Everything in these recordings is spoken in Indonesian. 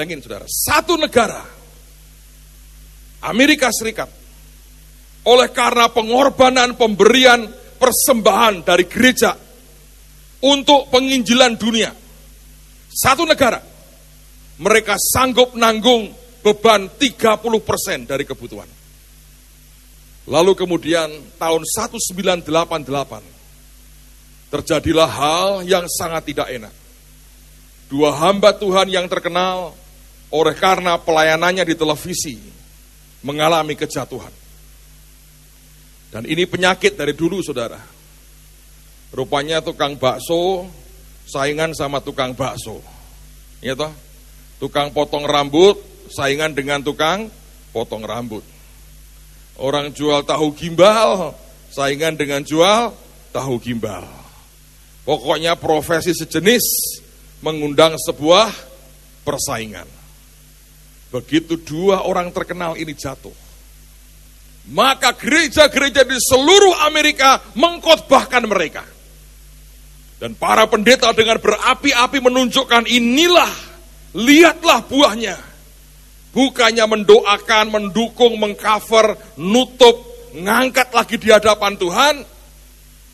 Bayangin saudara, satu negara, Amerika Serikat, oleh karena pengorbanan, pemberian, persembahan dari gereja untuk penginjilan dunia, satu negara, mereka sanggup nanggung beban 30% dari kebutuhan. Lalu kemudian tahun 1988, terjadilah hal yang sangat tidak enak. Dua hamba Tuhan yang terkenal oleh karena pelayanannya di televisi mengalami kejatuhan. Dan ini penyakit dari dulu saudara. Rupanya tukang bakso saingan sama tukang bakso. Ya toh? Tukang potong rambut saingan dengan tukang potong rambut. Orang jual tahu gimbal saingan dengan jual tahu gimbal. Pokoknya profesi sejenis mengundang sebuah persaingan. Begitu dua orang terkenal ini jatuh, maka gereja-gereja di seluruh Amerika mengkhotbahkan mereka. Dan para pendeta dengan berapi-api menunjukkan inilah, lihatlah buahnya. Bukannya mendoakan, mendukung, mengcover, nutup, ngangkat lagi di hadapan Tuhan.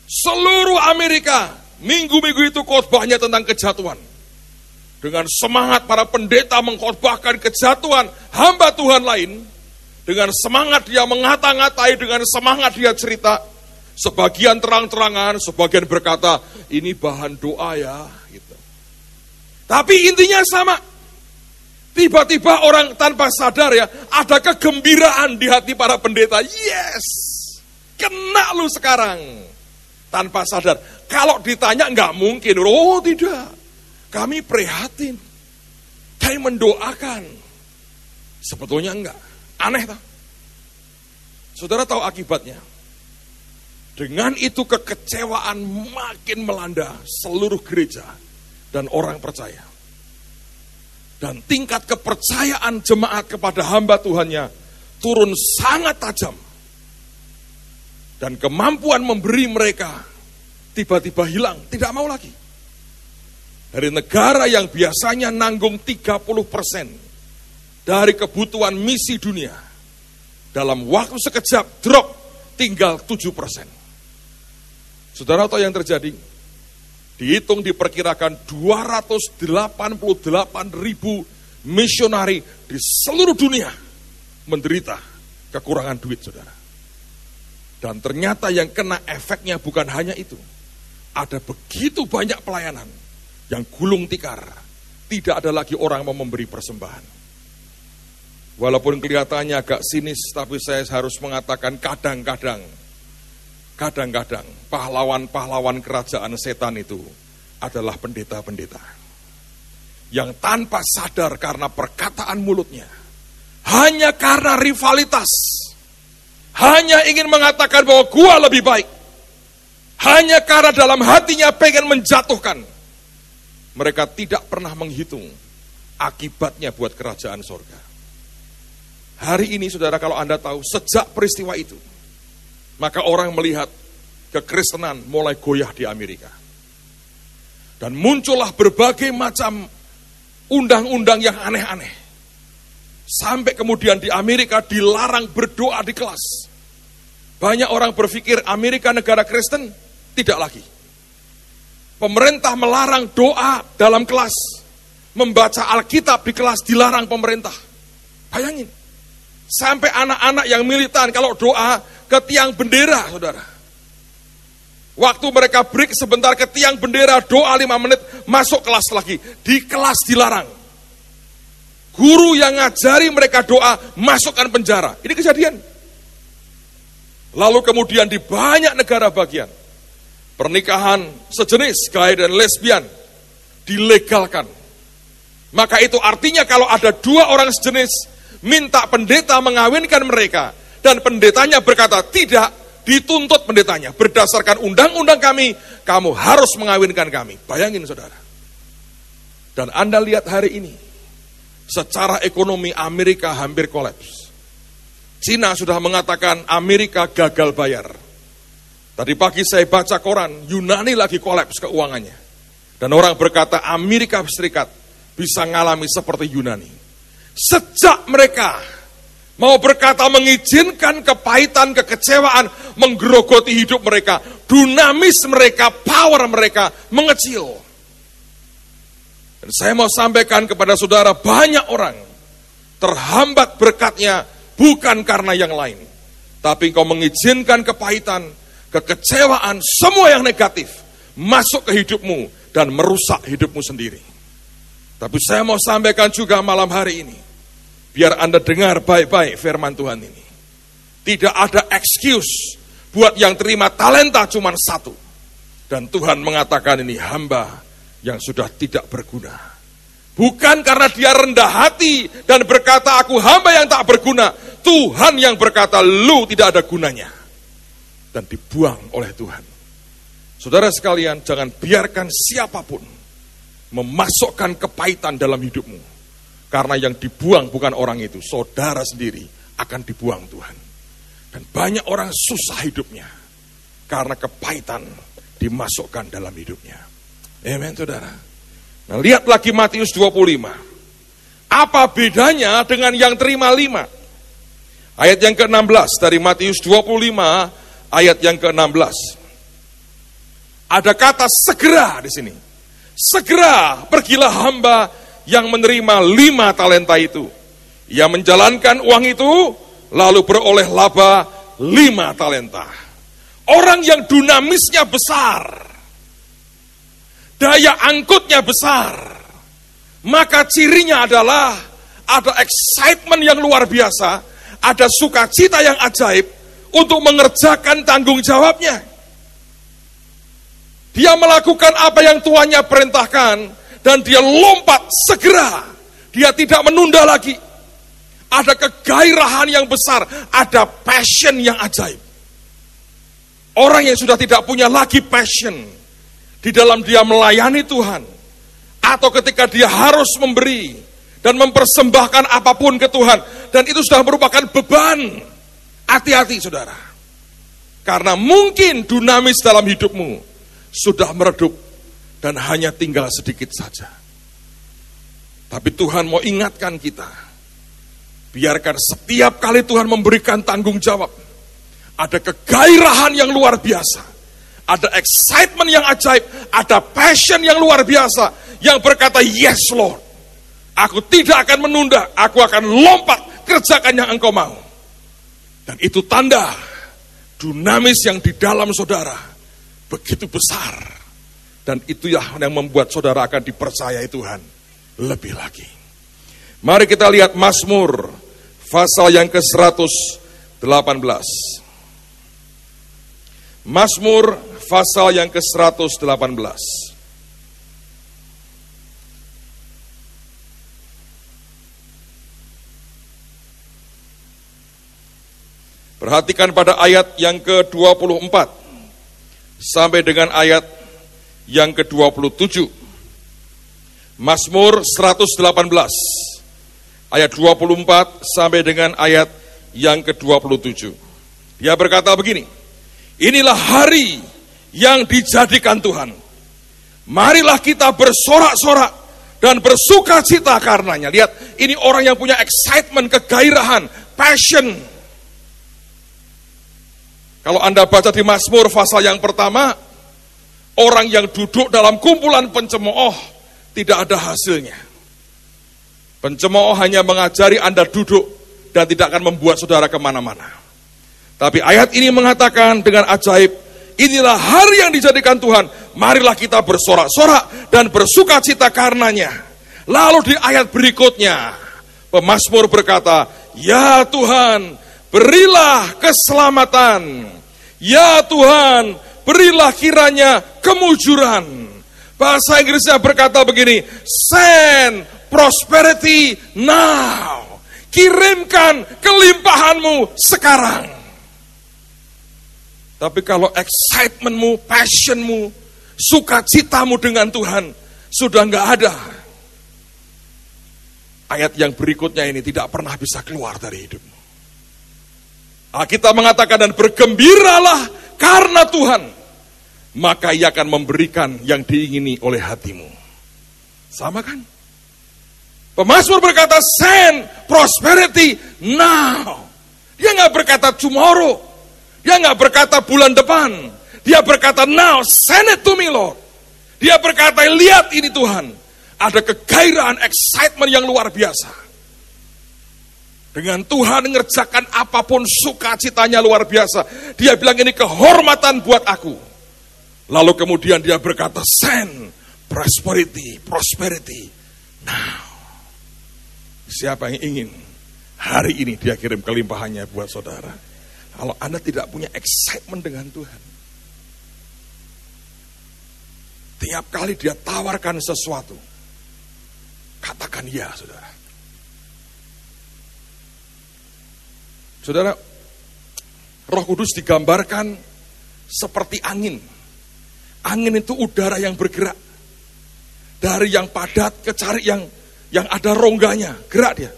Seluruh Amerika, minggu-minggu itu khotbahnya tentang kejatuhan. Dengan semangat para pendeta mengkhotbahkan kejatuhan hamba Tuhan lain, dengan semangat dia mengata-ngatai, dengan semangat dia cerita. Sebagian terang-terangan, sebagian berkata, ini bahan doa ya. Gitu. Tapi intinya sama. Tiba-tiba orang tanpa sadar ya, ada kegembiraan di hati para pendeta. Yes, kena lu sekarang. Tanpa sadar. Kalau ditanya nggak mungkin. Oh tidak, kami prihatin. Kami mendoakan. Sebetulnya enggak. Aneh tak? Saudara tahu akibatnya? Dengan itu kekecewaan makin melanda seluruh gereja dan orang percaya. Dan tingkat kepercayaan jemaat kepada hamba Tuhannya turun sangat tajam. Dan kemampuan memberi mereka tiba-tiba hilang, tidak mau lagi. Dari negara yang biasanya nanggung 30% dari kebutuhan misi dunia, dalam waktu sekejap drop tinggal 7%. Saudara tahu yang terjadi? Dihitung diperkirakan 288.000 misionari di seluruh dunia menderita kekurangan duit, saudara. Dan ternyata yang kena efeknya bukan hanya itu. Ada begitu banyak pelayanan yang gulung tikar. Tidak ada lagi orang mau memberi persembahan. Walaupun kelihatannya agak sinis, tapi saya harus mengatakan kadang-kadang pahlawan-pahlawan kerajaan setan itu adalah pendeta-pendeta yang tanpa sadar karena perkataan mulutnya, hanya karena rivalitas, hanya ingin mengatakan bahwa gua lebih baik, hanya karena dalam hatinya pengen menjatuhkan, mereka tidak pernah menghitung akibatnya buat kerajaan sorga. Hari ini saudara, kalau Anda tahu, sejak peristiwa itu, maka orang melihat kekristenan mulai goyah di Amerika. Dan muncullah berbagai macam undang-undang yang aneh-aneh. Sampai kemudian di Amerika dilarang berdoa di kelas. Banyak orang berpikir Amerika negara Kristen, tidak lagi. Pemerintah melarang doa dalam kelas. Membaca Alkitab di kelas dilarang pemerintah. Bayangin. Sampai anak-anak yang militan kalau doa ke tiang bendera, saudara. Waktu mereka break sebentar ke tiang bendera, doa 5 menit, masuk kelas lagi. Di kelas dilarang. Guru yang ngajari mereka doa, masukkan penjara. Ini kejadian. Lalu kemudian di banyak negara bagian, pernikahan sejenis, gay dan lesbian, dilegalkan. Maka itu artinya kalau ada 2 orang sejenis, minta pendeta mengawinkan mereka, dan pendetanya berkata, tidak, dituntut pendetanya. Berdasarkan undang-undang kami, kamu harus mengawinkan kami. Bayangin saudara. Dan Anda lihat hari ini, secara ekonomi Amerika hampir kolaps. Cina sudah mengatakan Amerika gagal bayar. Tadi pagi saya baca koran, Yunani lagi kolaps keuangannya. Dan orang berkata Amerika Serikat bisa ngalami seperti Yunani. Sejak mereka mau berkata mengizinkan kepahitan, kekecewaan menggerogoti hidup mereka, dunamis mereka, power mereka mengecil. Dan saya mau sampaikan kepada saudara, banyak orang terhambat berkatnya bukan karena yang lain, tapi engkau mengizinkan kepahitan, kekecewaan, semua yang negatif masuk ke hidupmu dan merusak hidupmu sendiri. Tapi saya mau sampaikan juga malam hari ini, biar Anda dengar baik-baik firman Tuhan ini. Tidak ada excuse buat yang terima talenta cuma satu. Dan Tuhan mengatakan ini hamba yang sudah tidak berguna. Bukan karena dia rendah hati dan berkata aku hamba yang tak berguna. Tuhan yang berkata lu tidak ada gunanya. Dan dibuang oleh Tuhan. Saudara sekalian, jangan biarkan siapapun memasukkan kepahitan dalam hidupmu. Karena yang dibuang bukan orang itu, saudara sendiri akan dibuang Tuhan. Dan banyak orang susah hidupnya karena kepahitan dimasukkan dalam hidupnya. Amen, saudara. Nah, lihat lagi Matius 25. Apa bedanya dengan yang terima 5? Ayat yang ke-16 dari Matius 25, ayat yang ke-16. Ada kata segera di sini. Segera pergilah hamba yang menerima 5 talenta itu. Ia menjalankan uang itu, lalu beroleh laba 5 talenta. Orang yang dunamisnya besar, daya angkutnya besar, maka cirinya adalah ada excitement yang luar biasa, ada sukacita yang ajaib untuk mengerjakan tanggung jawabnya. Dia melakukan apa yang tuannya perintahkan, dan dia lompat segera. Dia tidak menunda lagi. Ada kegairahan yang besar, ada passion yang ajaib. Orang yang sudah tidak punya lagi passion di dalam dia melayani Tuhan, atau ketika dia harus memberi dan mempersembahkan apapun ke Tuhan, dan itu sudah merupakan beban. Hati-hati saudara, karena mungkin dunamis dalam hidupmu sudah meredup dan hanya tinggal sedikit saja. Tapi Tuhan mau ingatkan kita, biarkan setiap kali Tuhan memberikan tanggung jawab, ada kegairahan yang luar biasa, ada excitement yang ajaib, ada passion yang luar biasa, yang berkata, yes Lord, aku tidak akan menunda, aku akan lompat, kerjakan yang engkau mau. Dan itu tanda dunamis yang di dalam saudara begitu besar. Dan itulah yang membuat saudara akan dipercayai Tuhan lebih lagi. Mari kita lihat Mazmur pasal yang ke-118. Mazmur pasal yang ke-118. Perhatikan pada ayat yang ke-24 sampai dengan ayat yang ke-27. Mazmur 118 ayat 24 sampai dengan ayat yang ke-27. Dia berkata begini, inilah hari yang dijadikan Tuhan. Marilah kita bersorak-sorak dan bersuka cita karenanya. Lihat, ini orang yang punya excitement, kegairahan, passion. Kalau Anda baca di Mazmur pasal yang pertama, orang yang duduk dalam kumpulan pencemooh tidak ada hasilnya. Pencemooh hanya mengajari Anda duduk dan tidak akan membuat saudara kemana-mana. Tapi ayat ini mengatakan dengan ajaib, inilah hari yang dijadikan Tuhan, marilah kita bersorak-sorak dan bersuka cita karenanya. Lalu di ayat berikutnya, pemazmur berkata, ya Tuhan, berilah keselamatan. Ya Tuhan, berilah kiranya kemujuran. Bahasa Inggrisnya berkata begini, send prosperity now. Kirimkan kelimpahanmu sekarang. Tapi kalau excitementmu, passionmu, sukacitamu dengan Tuhan sudah nggak ada, ayat yang berikutnya ini tidak pernah bisa keluar dari hidupmu. Alkitab mengatakan, dan bergembiralah karena Tuhan, maka Ia akan memberikan yang diingini oleh hatimu. Sama kan? Pemazmur berkata, send prosperity now. Dia nggak berkata tomorrow. Dia nggak berkata bulan depan. Dia berkata now, send it to me Lord. Dia berkata, lihat ini Tuhan. Ada kegairahan, excitement yang luar biasa. Dengan Tuhan mengerjakan apapun, sukacitanya luar biasa. Dia bilang ini kehormatan buat aku. Lalu kemudian dia berkata, send prosperity now. Siapa yang ingin hari ini dia kirim kelimpahannya buat saudara? Kalau Anda tidak punya excitement dengan Tuhan, tiap kali dia tawarkan sesuatu, katakan ya, saudara. Saudara, Roh Kudus digambarkan seperti angin. Angin itu udara yang bergerak. Dari yang padat ke cari yang ada rongganya, gerak dia.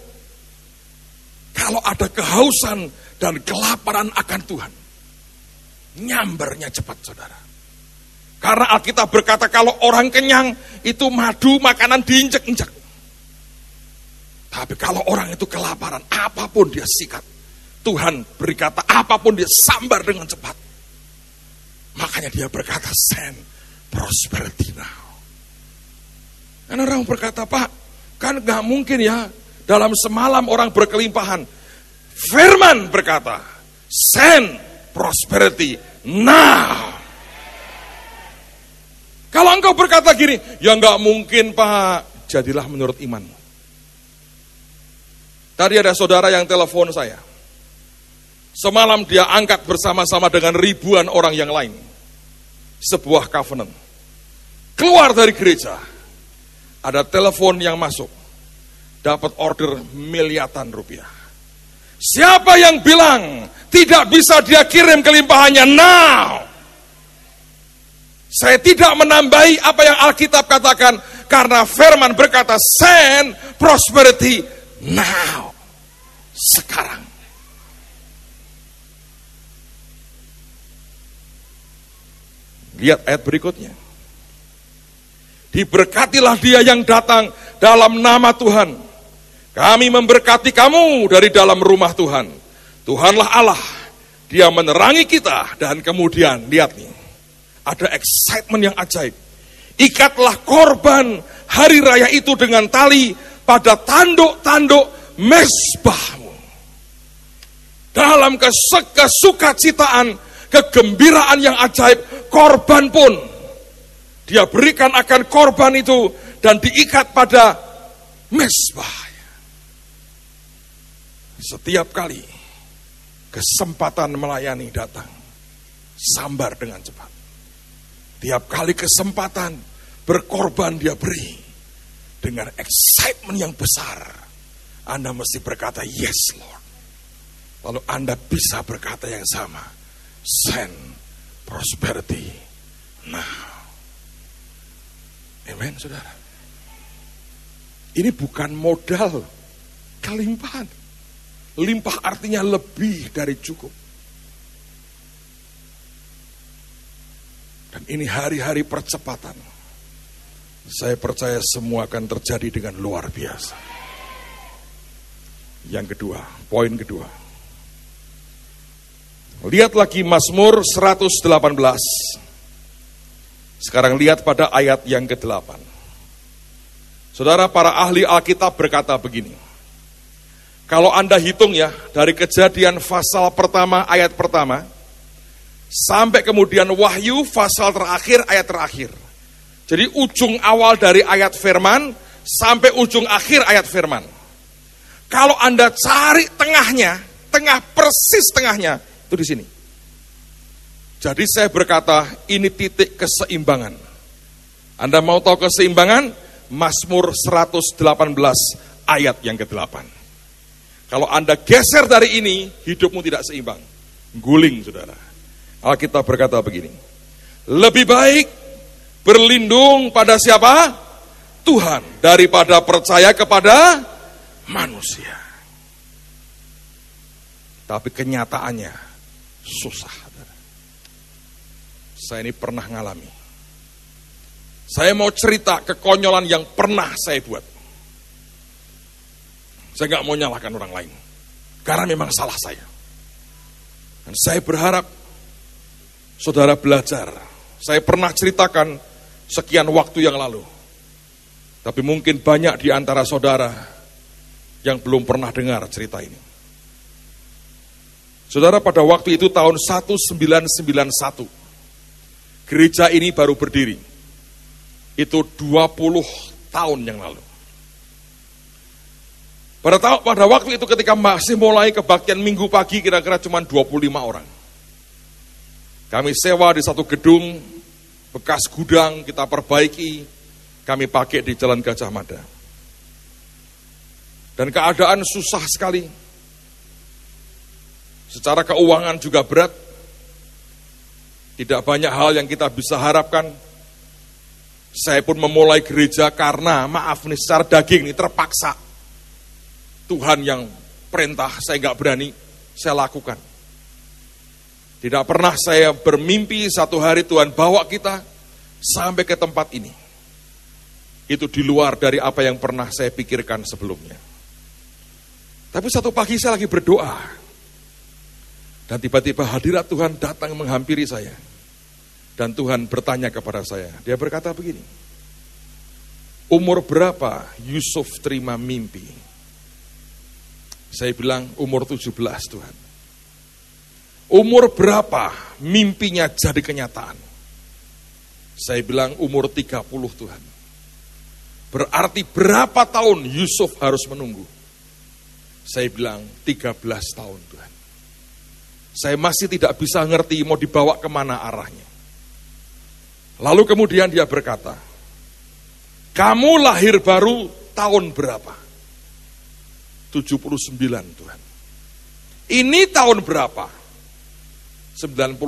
Kalau ada kehausan dan kelaparan akan Tuhan, nyambernya cepat, saudara. Karena Alkitab berkata kalau orang kenyang itu madu makanan diinjek-injek. Tapi kalau orang itu kelaparan, apapun dia sikat. Tuhan berkata apapun dia sambar dengan cepat. Makanya dia berkata send prosperity now. Dan orang berkata, Pak, kan gak mungkin ya dalam semalam orang berkelimpahan. Firman berkata, send prosperity now. Kalau engkau berkata gini, ya gak mungkin Pak, jadilah menurut imanmu. Tadi ada saudara yang telepon saya. Semalam dia angkat bersama-sama dengan ribuan orang yang lain. Sebuah covenant. Keluar dari gereja. Ada telepon yang masuk. Dapat order miliaran rupiah. Siapa yang bilang tidak bisa dia kirim kelimpahannya now? Saya tidak menambahi apa yang Alkitab katakan. Karena firman berkata send prosperity now. Sekarang. Lihat ayat berikutnya. Diberkatilah dia yang datang dalam nama Tuhan. Kami memberkati kamu dari dalam rumah Tuhan. Tuhanlah Allah. Dia menerangi kita. Dan kemudian, lihat nih. Ada excitement yang ajaib. Ikatlah korban hari raya itu dengan tali pada tanduk-tanduk mezbahmu. Dalam kesukacitaan, kegembiraan yang ajaib, korban pun dia berikan akan korban itu dan diikat pada mezbah. Setiap kali kesempatan melayani datang, sambar dengan cepat. Tiap kali kesempatan berkorban dia beri dengan excitement yang besar. Anda mesti berkata yes Lord. Lalu Anda bisa berkata yang sama, send prosperity now. Amen, saudara. Ini bukan modal kelimpahan. Limpah artinya lebih dari cukup. Dan ini hari-hari percepatan. Saya percaya semua akan terjadi dengan luar biasa. Yang kedua, poin kedua. Lihat lagi Mazmur 118. Sekarang lihat pada ayat yang ke-8. Saudara, para ahli Alkitab berkata begini. Kalau Anda hitung ya, dari Kejadian pasal pertama, ayat pertama, sampai kemudian Wahyu pasal terakhir, ayat terakhir. Jadi ujung awal dari ayat firman, sampai ujung akhir ayat firman. Kalau Anda cari tengahnya, tengah persis tengahnya, itu di sini. Jadi saya berkata, ini titik keseimbangan. Anda mau tahu keseimbangan? Mazmur 118 ayat yang ke-8. Kalau Anda geser dari ini, hidupmu tidak seimbang. Guling, saudara. Alkitab berkata begini. Lebih baik berlindung pada siapa? Tuhan. Daripada percaya kepada manusia. Tapi kenyataannya susah. Saya ini pernah ngalami. Saya mau cerita kekonyolan yang pernah saya buat. Saya nggak mau nyalahkan orang lain. Karena memang salah saya. Dan saya berharap saudara belajar. Saya pernah ceritakan sekian waktu yang lalu. Tapi mungkin banyak di antara saudara yang belum pernah dengar cerita ini. Saudara, pada waktu itu tahun 1991, gereja ini baru berdiri. Itu 20 tahun yang lalu. Pada waktu itu ketika masih mulai kebaktian minggu pagi, kira-kira cuma 25 orang. Kami sewa di satu gedung, bekas gudang, kita perbaiki, kami pakai di Jalan Gajah Mada. Dan keadaan susah sekali. Secara keuangan juga berat. Tidak banyak hal yang kita bisa harapkan. Saya pun memulai gereja karena, maaf nih, secara daging nih terpaksa. Tuhan yang perintah, saya nggak berani, saya lakukan. Tidak pernah saya bermimpi satu hari Tuhan bawa kita sampai ke tempat ini. Itu di luar dari apa yang pernah saya pikirkan sebelumnya. Tapi satu pagi saya lagi berdoa. Dan tiba-tiba hadirat Tuhan datang menghampiri saya. Dan Tuhan bertanya kepada saya. Dia berkata begini. Umur berapa Yusuf terima mimpi? Saya bilang umur 17 Tuhan. Umur berapa mimpinya jadi kenyataan? Saya bilang umur 30 Tuhan. Berarti berapa tahun Yusuf harus menunggu? Saya bilang 13 tahun Tuhan. Saya masih tidak bisa ngerti mau dibawa kemana arahnya. Lalu kemudian dia berkata, kamu lahir baru tahun berapa? 79 Tuhan. Ini tahun berapa? 91.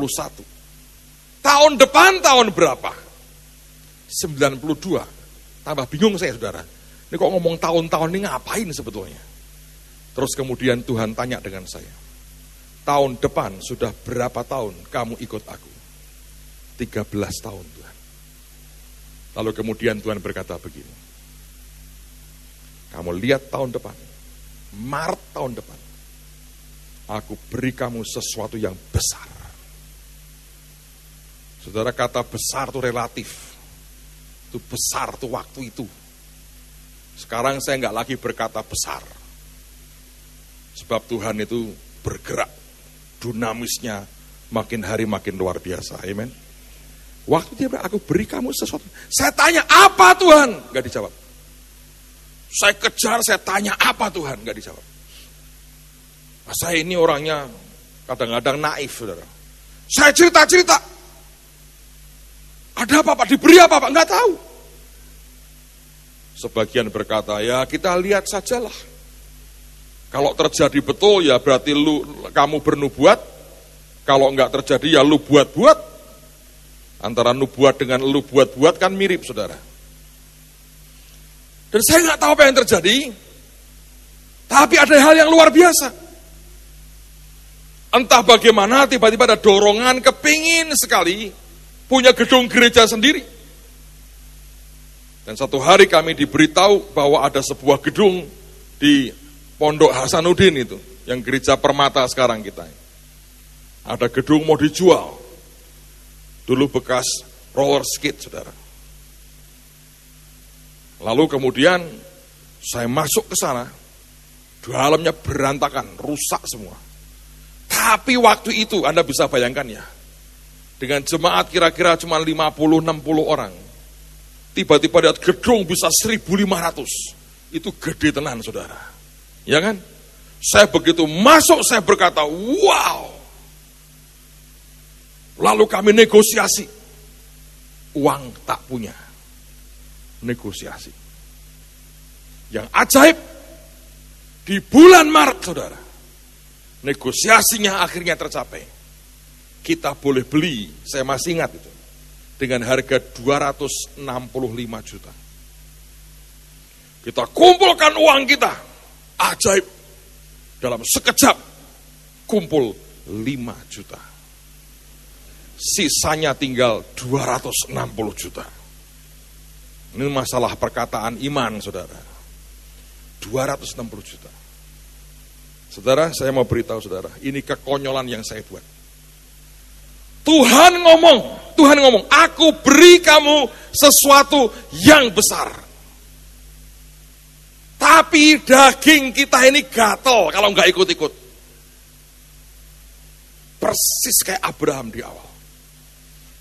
Tahun depan tahun berapa? 92. Tambah bingung saya saudara. Ini kok ngomong tahun-tahun ini ngapain sebetulnya? Terus kemudian Tuhan tanya dengan saya. Tahun depan sudah berapa tahun kamu ikut aku? 13 tahun Tuhan. Lalu kemudian Tuhan berkata begini. Kamu lihat tahun depan. Maret tahun depan. Aku beri kamu sesuatu yang besar. Saudara, kata besar itu relatif. Itu besar tuh waktu itu. Sekarang saya nggak lagi berkata besar. Sebab Tuhan itu bergerak. Dinamisnya makin hari makin luar biasa. Amen. Waktu dia bilang, aku beri kamu sesuatu. Saya tanya, apa Tuhan? Nggak dijawab. Saya kejar, saya tanya, apa Tuhan? Nggak dijawab. Nah, saya ini orangnya kadang-kadang naif, saudara. Saya cerita-cerita. Ada apa Pak? Diberi apa Pak? Nggak tahu. Sebagian berkata, ya kita lihat sajalah. Kalau terjadi betul ya berarti kamu bernubuat. Kalau enggak terjadi ya lu buat-buat. Antara nubuat dengan lu buat-buat kan mirip saudara. Dan saya enggak tahu apa yang terjadi. Tapi ada hal yang luar biasa. Entah bagaimana tiba-tiba ada dorongan kepingin sekali punya gedung gereja sendiri. Dan satu hari kami diberitahu bahwa ada sebuah gedung di Pondok Hasanuddin itu, yang gereja Permata sekarang kita. Ada gedung mau dijual. Dulu bekas roller skate, saudara. Lalu kemudian saya masuk ke sana, dalamnya berantakan, rusak semua. Tapi waktu itu Anda bisa bayangkan ya, dengan jemaat kira-kira cuma 50-60 orang, tiba-tiba lihat gedung bisa 1.500. Itu gede tenan, saudara. Ya kan? Saya begitu masuk, saya berkata, wow. Lalu kami negosiasi. Uang tak punya. Negosiasi. Yang ajaib, di bulan Maret, saudara, negosiasinya akhirnya tercapai. Kita boleh beli, saya masih ingat itu, dengan harga 265 juta. Kita kumpulkan uang kita. Ajaib. Dalam sekejap kumpul 5 juta. Sisanya tinggal 260 juta. Ini masalah perkataan iman, saudara. 260 juta. Saudara, saya mau beritahu saudara, ini kekonyolan yang saya buat. Tuhan ngomong, aku beri kamu sesuatu yang besar. Tapi daging kita ini gatel kalau nggak ikut-ikut. Persis kayak Abraham di awal.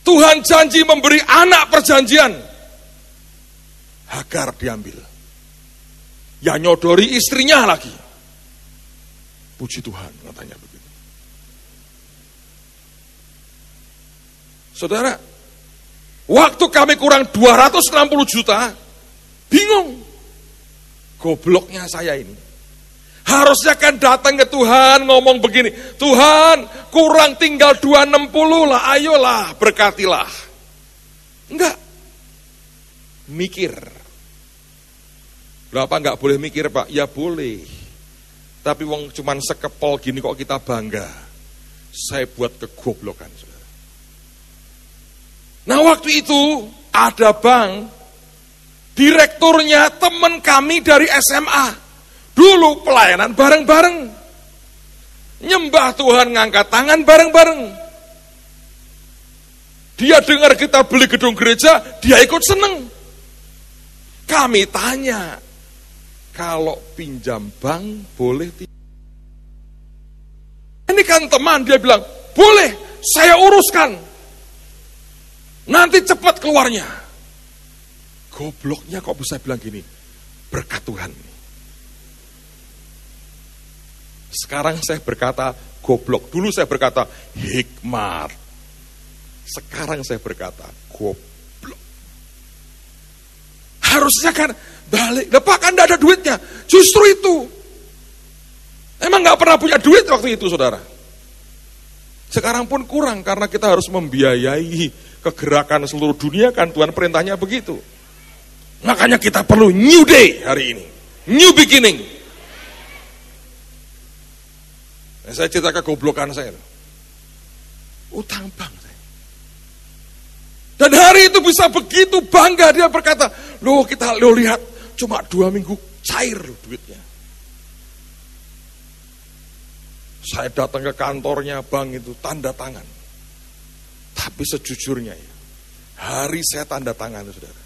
Tuhan janji memberi anak perjanjian. Hagar diambil. Ya nyodori istrinya lagi. Puji Tuhan, katanya begitu. Saudara, waktu kami kurang 260 juta, bingung. Gobloknya saya ini. Harusnya kan datang ke Tuhan ngomong begini, Tuhan kurang tinggal 260 lah, ayolah berkatilah. Enggak. Mikir. Berapa enggak boleh mikir Pak? Ya boleh. Tapi wong cuman sekepol gini kok kita bangga. Saya buat kegoblokan. Saudara. Nah waktu itu ada bank, direkturnya teman kami dari SMA. Dulu pelayanan bareng-bareng. Nyembah Tuhan ngangkat tangan bareng-bareng. Dia dengar kita beli gedung gereja, dia ikut seneng. Kami tanya, kalau pinjam bank boleh tidak? Ini kan teman, dia bilang, boleh, saya uruskan. Nanti cepat keluarnya. Gobloknya kok bisa bilang gini, berkat Tuhan. Sekarang saya berkata goblok. Dulu saya berkata hikmat. Sekarang saya berkata goblok. Harusnya kan balik. Pak kan tidak ada duitnya. Justru itu. Emang gak pernah punya duit waktu itu saudara. Sekarang pun kurang karena kita harus membiayai kegerakan seluruh dunia kan. Tuhan perintahnya begitu. Makanya kita perlu new day hari ini. New beginning. Saya cerita kegoblokan saya. Utang bank saya. Dan hari itu bisa begitu bangga dia berkata, loh kita lihat cuma 2 minggu cair loh duitnya. Saya datang ke kantornya bank itu tanda tangan. Tapi sejujurnya ya, hari saya tanda tangan saudara.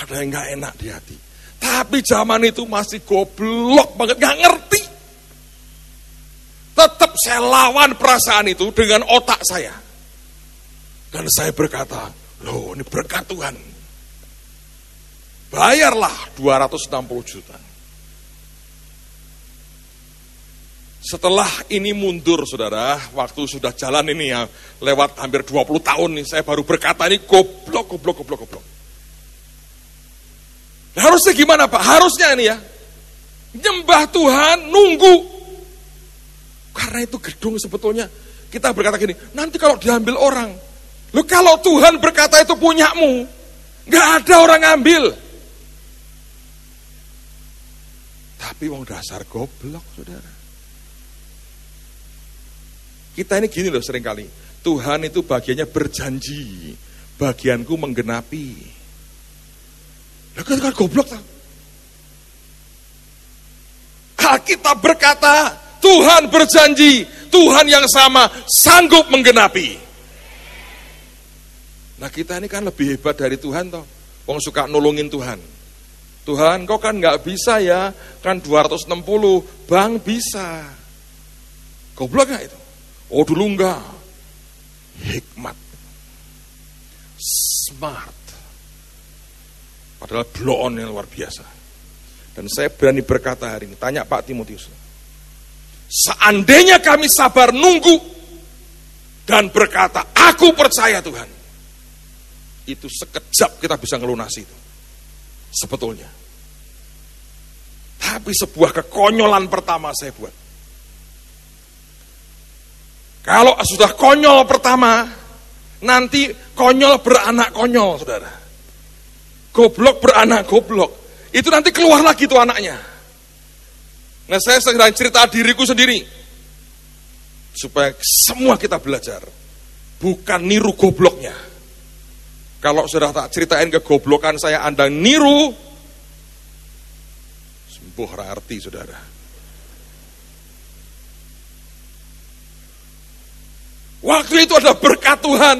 Ada yang gak enak di hati. Tapi zaman itu masih goblok banget, gak ngerti. Tetap saya lawan perasaan itu dengan otak saya. Dan saya berkata, loh ini berkat Tuhan. Bayarlah 260 juta. Setelah ini mundur saudara, waktu sudah jalan ini ya, lewat hampir 20 tahun nih, saya baru berkata ini goblok. Nah, harusnya gimana Pak? Harusnya ini ya, nyembah Tuhan, nunggu. Karena itu gedung sebetulnya kita berkata gini, nanti kalau diambil orang, lu kalau Tuhan berkata itu punyamu, gak ada orang ambil. Tapi wong dasar goblok saudara. Kita ini gini loh seringkali, Tuhan itu bagiannya berjanji, bagianku menggenapi. Lah kan goblok tak? Alkitab berkata, Tuhan berjanji, Tuhan yang sama sanggup menggenapi. Nah kita ini kan lebih hebat dari Tuhan toh. Wong suka nolongin Tuhan. Tuhan kau kan gak bisa ya, kan 260, bank bisa. Goblok gak itu? Oh dulu enggak. Hikmat. Smart. Padahal blow on yang luar biasa. Dan saya berani berkata hari ini, tanya Pak Timotius. Seandainya kami sabar nunggu dan berkata, aku percaya Tuhan. Itu sekejap kita bisa ngelunasi itu. Sebetulnya. Tapi sebuah kekonyolan pertama saya buat. Kalau sudah konyol pertama, nanti konyol beranak konyol, saudara. Goblok beranak goblok. Itu nanti keluar lagi tuh anaknya. Nah saya sedang cerita diriku sendiri. Supaya semua kita belajar. Bukan niru gobloknya. Kalau sudah tak ceritain kegoblokan saya, Anda niru, Boh arti saudara. Waktu itu ada berkat Tuhan.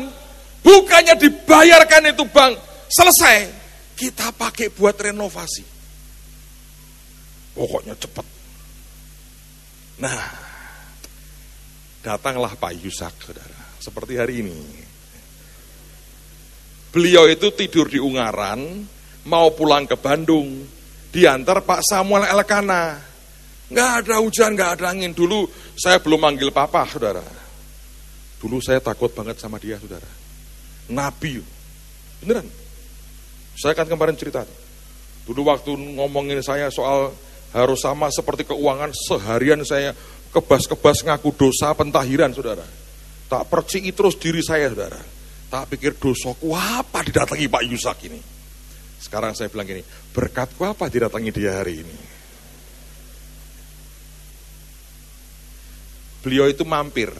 Bukannya dibayarkan itu bang. Selesai. Kita pakai buat renovasi. Pokoknya cepat. Nah. Datanglah Pak Yusak saudara. Seperti hari ini. Beliau itu tidur di Ungaran. Mau pulang ke Bandung. Diantar Pak Samuel Elkana. Nggak ada hujan, nggak ada angin. Dulu saya belum manggil papa saudara. Dulu saya takut banget sama dia, saudara. Nabi, beneran. Saya kan kemarin cerita. Dulu waktu ngomongin saya soal harus sama seperti keuangan, seharian saya kebas-kebas ngaku dosa pentahiran, saudara. Tak perciki terus diri saya, saudara. Tak pikir dosaku apa didatangi Pak Yusak ini. Sekarang saya bilang gini, berkatku apa didatangi dia hari ini. Beliau itu mampir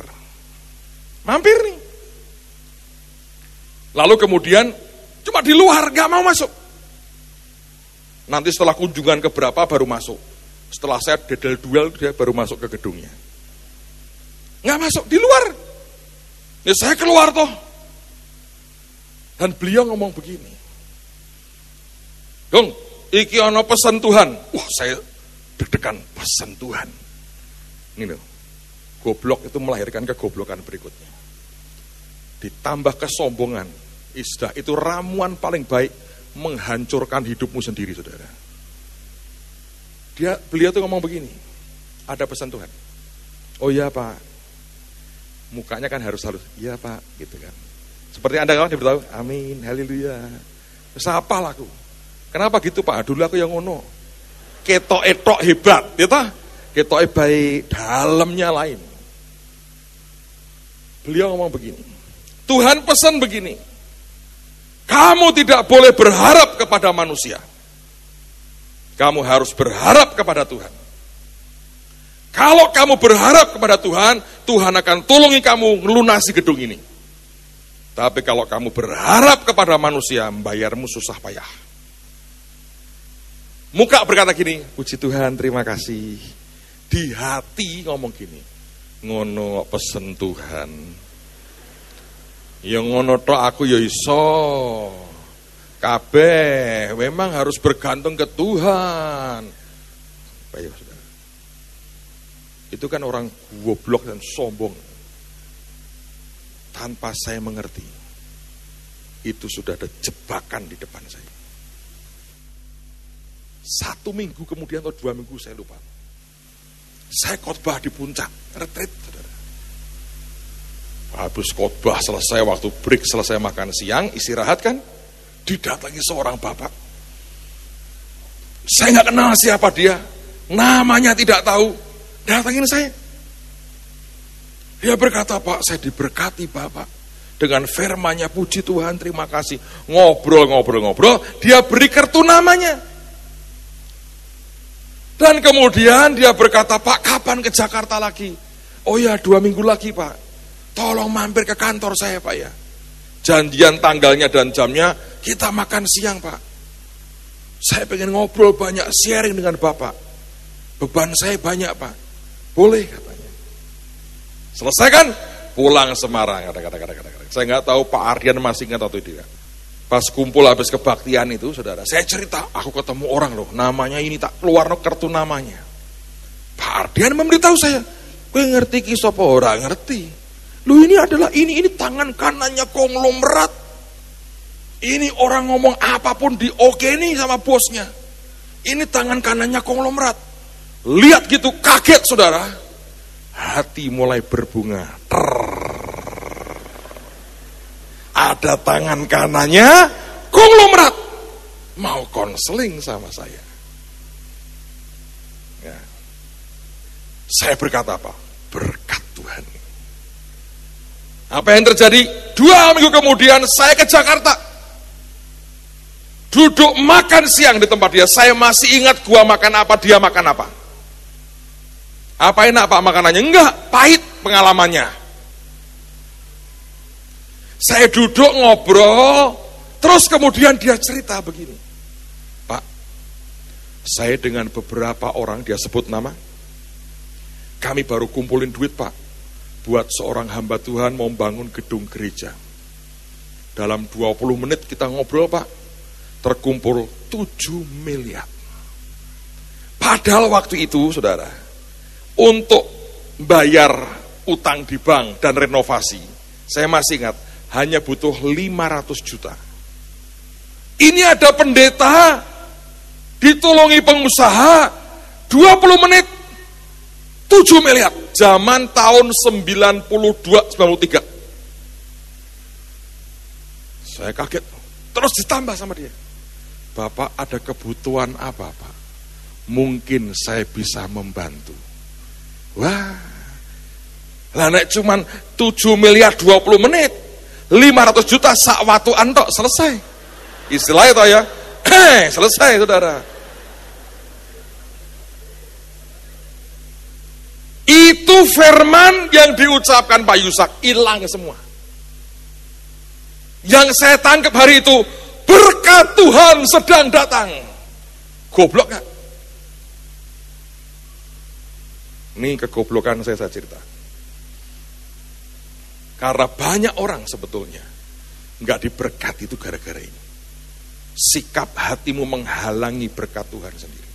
nih. Lalu kemudian cuma di luar, gak mau masuk. Nanti setelah kunjungan keberapa baru masuk. Setelah saya dedel duel, dia baru masuk ke gedungnya. Gak masuk, di luar. Ya saya keluar toh. Dan beliau ngomong begini. Dong, iki ono pesan Tuhan. Wah, saya deg-degan, pesan Tuhan. Ini loh. Goblok itu melahirkan kegoblokan berikutnya. Ditambah kesombongan. Isdah itu ramuan paling baik menghancurkan hidupmu sendiri, saudara. Beliau tuh ngomong begini. Ada pesan Tuhan. Oh iya Pak. Mukanya kan harus halus. Iya Pak, gitu kan. Seperti Anda kawan diberitahu. Amin, haleluya. Siapa aku? Kenapa gitu Pak? Dulu aku yang ngono. Ketok-etok hebat, ya toh? Ketok baik, dalamnya lain. Beliau ngomong begini, Tuhan pesan begini, kamu tidak boleh berharap kepada manusia. Kamu harus berharap kepada Tuhan. Kalau kamu berharap kepada Tuhan, Tuhan akan tolongi kamu melunasi gedung ini. Tapi kalau kamu berharap kepada manusia, membayarmu susah payah. Muka berkata gini, puji Tuhan, terima kasih. Di hati ngomong gini, ngono pesen Tuhan. Ya ngono tok aku ya iso. Kabeh memang harus bergantung ke Tuhan. Ayo, saudara. Itu kan orang goblok dan sombong. Tanpa saya mengerti. Itu sudah ada jebakan di depan saya. 1 minggu kemudian atau 2 minggu saya lupa. Saya khotbah di puncak, retreat, saudara. Habis khotbah selesai, waktu break selesai makan siang, istirahat kan, didatangi seorang bapak. Saya nggak kenal siapa dia, namanya tidak tahu, datangin saya. Dia berkata, Pak, saya diberkati Bapak dengan firman-Nya, puji Tuhan, terima kasih. Ngobrol, dia beri kartu namanya. Dan kemudian dia berkata, Pak, kapan ke Jakarta lagi? Oh ya, 2 minggu lagi, Pak. Tolong mampir ke kantor saya, Pak ya. Janjian tanggalnya dan jamnya, kita makan siang, Pak. Saya pengen ngobrol banyak, sharing dengan Bapak. Beban saya banyak, Pak. Boleh, katanya. Selesai kan? Pulang Semarang, kata. Saya nggak tahu Pak Ardian masih ingat atau tidak. Pas kumpul habis kebaktian itu, saudara, saya cerita, aku ketemu orang loh, namanya ini, tak keluar kartu namanya. Pak Ardian memberitahu saya, gue ngerti kisah apa orang ngerti. Lu ini adalah ini tangan kanannya konglomerat. Ini orang ngomong apapun di oke nih sama bosnya. Ini tangan kanannya konglomerat. Lihat gitu kaget, saudara. Hati mulai berbunga. Ada tangan kanannya konglomerat mau konseling sama saya. Ya. Saya berkata apa? Berkat Tuhan. Apa yang terjadi? 2 minggu kemudian saya ke Jakarta. Duduk makan siang di tempat dia. Saya masih ingat gua makan apa, dia makan apa. Apa enak Pak makanannya? Enggak, pahit pengalamannya. Saya duduk ngobrol, terus kemudian dia cerita begini. Pak, Saya dengan beberapa orang, dia sebut nama, kami baru kumpulin duit Pak, buat seorang hamba Tuhan mau bangun gedung gereja. Dalam 20 menit kita ngobrol Pak, terkumpul 7 miliar. Padahal waktu itu saudara, untuk bayar utang di bank dan renovasi, saya masih ingat, hanya butuh 500 juta. Ini ada pendeta, ditolongi pengusaha, 20 menit, 7 miliar. Zaman tahun 92-93. Saya kaget. Terus ditambah sama dia. Bapak ada kebutuhan apa Pak? Mungkin saya bisa membantu. Wah, lah nek cuman 7 miliar 20 menit, 500 juta sak watu antok selesai. Istilahnya itu ya, selesai saudara. Itu firman yang diucapkan Pak Yusak, hilang semua. Yang saya tangkap hari itu, berkat Tuhan sedang datang. Goblok gak? Ini kegoblokan saya cerita. Karena banyak orang sebetulnya nggak diberkati itu gara-gara ini. Sikap hatimu menghalangi berkat Tuhan sendiri.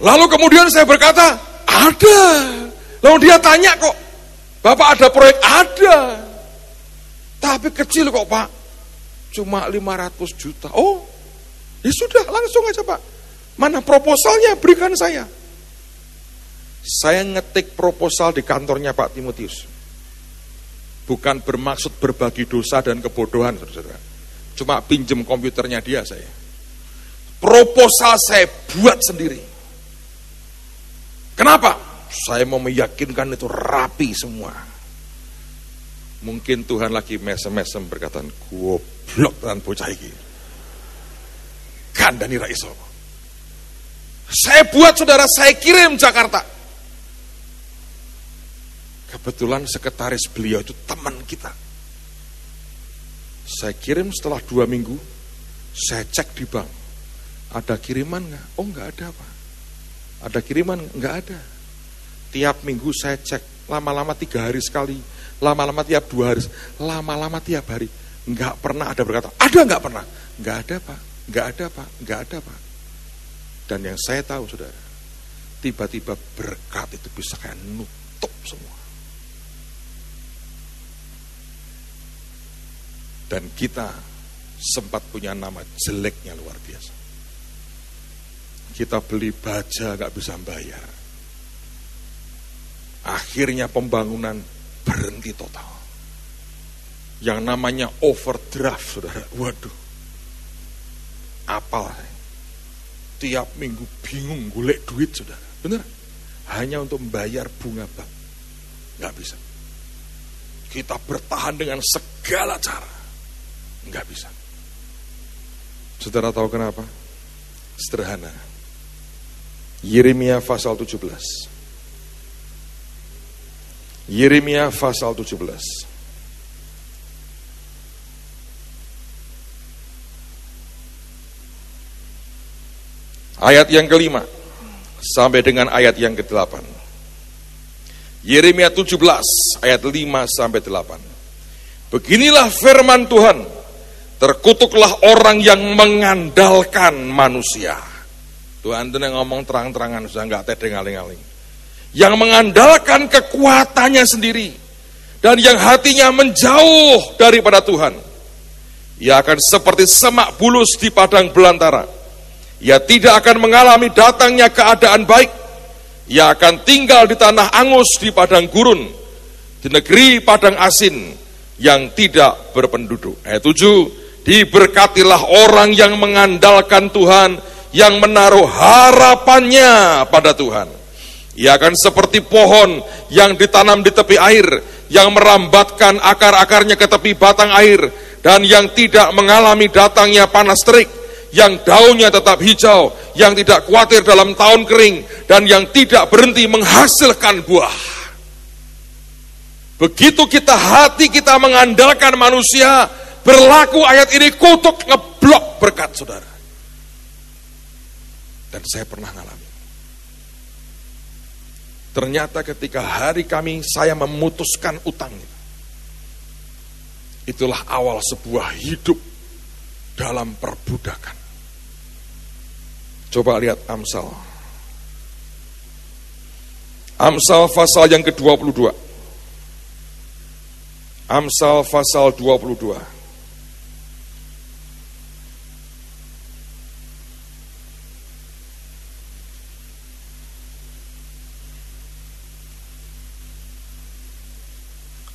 Lalu kemudian saya berkata, ada. Lalu dia tanya kok, Bapak ada proyek? Ada. Tapi kecil kok Pak, cuma 500 juta. Oh, ya sudah langsung aja Pak. Mana proposalnya, berikan saya. Saya ngetik proposal di kantornya Pak Timotius. Bukan bermaksud berbagi dosa dan kebodohan, saudara. Cuma pinjem komputernya dia saya. Proposal saya buat sendiri. Kenapa? Saya mau meyakinkan itu rapi semua. Mungkin Tuhan lagi mesem-mesem berkatan, goblok dan bocah iki. Kandani ra iso. Saya buat saudara, saya kirim Jakarta. Kebetulan sekretaris beliau itu teman kita. Saya kirim setelah 2 minggu, saya cek di bank. Ada kiriman nggak? Oh nggak ada Pak. Ada kiriman? Nggak ada. Tiap minggu saya cek, lama-lama 3 hari sekali, lama-lama tiap 2 hari, lama-lama tiap hari. Nggak pernah ada berkata, ada nggak pernah? Nggak ada Pak, nggak ada Pak, nggak ada Pak. Dan yang saya tahu saudara, tiba-tiba berkat itu bisa kayak nutup semua. Dan kita sempat punya nama jeleknya luar biasa. Kita beli baja gak bisa bayar. Akhirnya pembangunan berhenti total. Yang namanya overdraft, saudara. Waduh. Apal. Tiap minggu bingung golek duit, saudara. Bener? Hanya untuk membayar bunga bank. Gak bisa. Kita bertahan dengan segala cara. Enggak bisa. Saudara tahu kenapa? Sederhana. Yeremia pasal 17. Yeremia pasal 17. Ayat yang ke-5 sampai dengan ayat yang ke-8. Yeremia 17 ayat 5 sampai 8. Beginilah firman Tuhan. Terkutuklah orang yang mengandalkan manusia. Tuhan itu ngomong terang-terangan, sudah enggak tedeng-aling-aling. Yang mengandalkan kekuatannya sendiri dan yang hatinya menjauh daripada Tuhan. Ia akan seperti semak bulus di padang belantara. Ia tidak akan mengalami datangnya keadaan baik. Ia akan tinggal di tanah angus di padang gurun, di negeri padang asin yang tidak berpenduduk. Ayat 7. Diberkatilah orang yang mengandalkan Tuhan, yang menaruh harapannya pada Tuhan. Ia akan seperti pohon yang ditanam di tepi air, yang merambatkan akar-akarnya ke tepi batang air, dan yang tidak mengalami datangnya panas terik, yang daunnya tetap hijau, yang tidak khawatir dalam tahun kering, dan yang tidak berhenti menghasilkan buah. Begitu hati kita mengandalkan manusia, berlaku ayat ini, kutuk ngeblok berkat saudara. Dan saya pernah ngalami. Ternyata ketika hari saya memutuskan utang, itulah awal sebuah hidup dalam perbudakan. Coba lihat Amsal. Amsal pasal yang ke-22. Amsal pasal 22.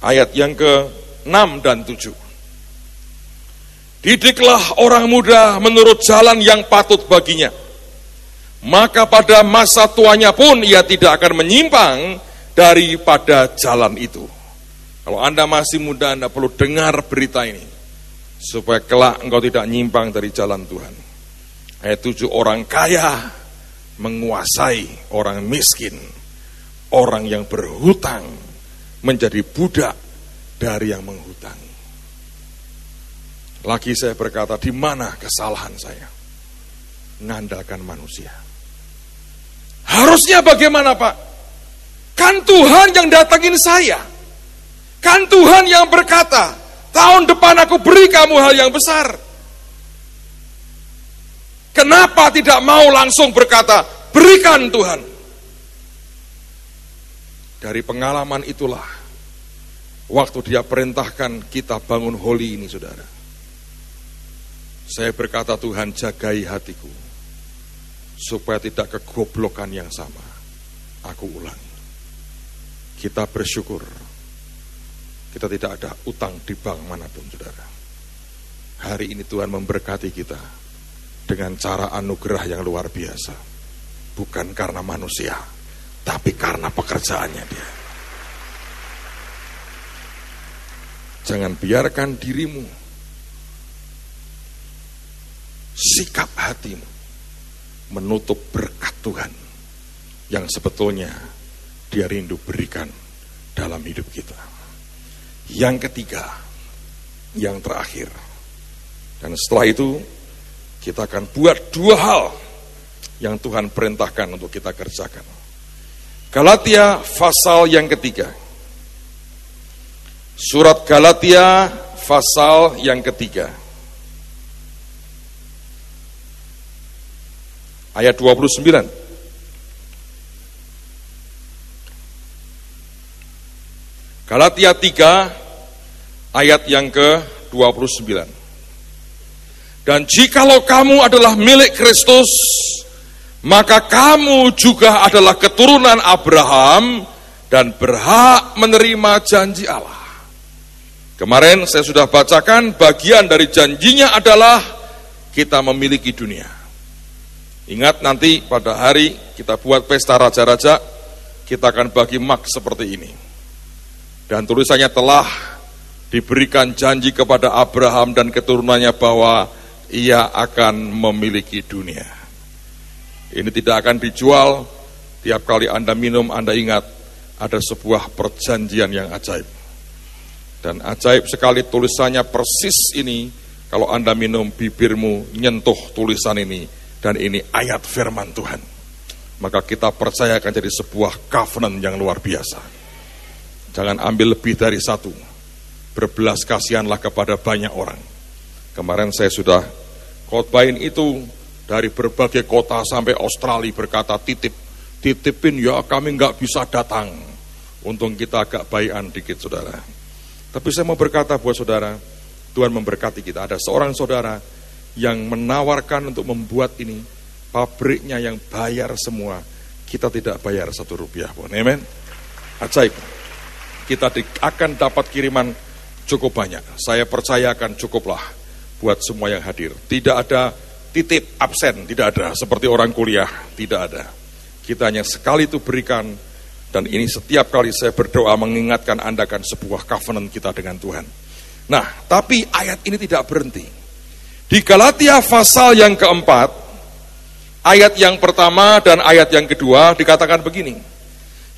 Ayat yang ke-6 dan 7. Didiklah orang muda menurut jalan yang patut baginya, maka pada masa tuanya pun ia tidak akan menyimpang daripada jalan itu. Kalau Anda masih muda, Anda perlu dengar berita ini, supaya kelak engkau tidak nyimpang dari jalan Tuhan. Ayat 7, orang kaya menguasai orang miskin, orang yang berhutang menjadi budak dari yang menghutangi. Lagi saya berkata, di mana kesalahan saya? Mengandalkan manusia. Harusnya bagaimana, Pak? Kan Tuhan yang datangin saya. Kan Tuhan yang berkata, tahun depan aku beri kamu hal yang besar. Kenapa tidak mau langsung berkata, berikan Tuhan? Dari pengalaman itulah, waktu dia perintahkan kita bangun Holy ini, saudara, saya berkata, Tuhan jagai hatiku, supaya tidak kegoblokan yang sama aku ulangi. Kita bersyukur, kita tidak ada utang di bank manapun, saudara. Hari ini Tuhan memberkati kita dengan cara anugerah yang luar biasa. Bukan karena manusia, tapi karena pekerjaannya dia. Jangan biarkan dirimu, sikap hatimu menutup berkat Tuhan yang sebetulnya dia rindu berikan dalam hidup kita. Yang ketiga, yang terakhir, dan setelah itu kita akan buat dua hal yang Tuhan perintahkan untuk kita kerjakan. Galatia pasal yang ketiga. Surat Galatia pasal yang ketiga. Ayat 29. Galatia 3 ayat yang ke-29. Dan jikalau kamu adalah milik Kristus, maka kamu juga adalah keturunan Abraham dan berhak menerima janji Allah. Kemarin saya sudah bacakan bagian dari janjinya adalah kita memiliki dunia. Ingat nanti pada hari kita buat pesta raja-raja, kita akan bagi mug seperti ini. Dan tulisannya telah diberikan janji kepada Abraham dan keturunannya bahwa ia akan memiliki dunia. Ini tidak akan dijual. Tiap kali Anda minum, Anda ingat ada sebuah perjanjian yang ajaib. Dan ajaib sekali tulisannya persis ini. Kalau Anda minum, bibirmu nyentuh tulisan ini. Dan ini ayat firman Tuhan. Maka kita percaya akan jadi sebuah covenant yang luar biasa. Jangan ambil lebih dari satu. Berbelas kasihanlah kepada banyak orang. Kemarin saya sudah khotbahin itu dari berbagai kota sampai Australia, berkata titipin ya, kami nggak bisa datang. Untung kita agak bayan dikit, saudara. Tapi saya mau berkata buat saudara, Tuhan memberkati kita. Ada seorang saudara yang menawarkan untuk membuat ini, pabriknya yang bayar semua, kita tidak bayar 1 rupiah pun. Amen. Ajaib. Kita akan dapat kiriman cukup banyak. Saya percaya akan cukuplah buat semua yang hadir. Tidak ada titip absen, tidak ada. Seperti orang kuliah, tidak ada. Kita hanya sekali itu berikan. Dan ini setiap kali saya berdoa mengingatkan Anda kan sebuah covenant kita dengan Tuhan. Nah, tapi ayat ini tidak berhenti. Di Galatia pasal yang keempat, ayat yang pertama dan ayat yang kedua dikatakan begini.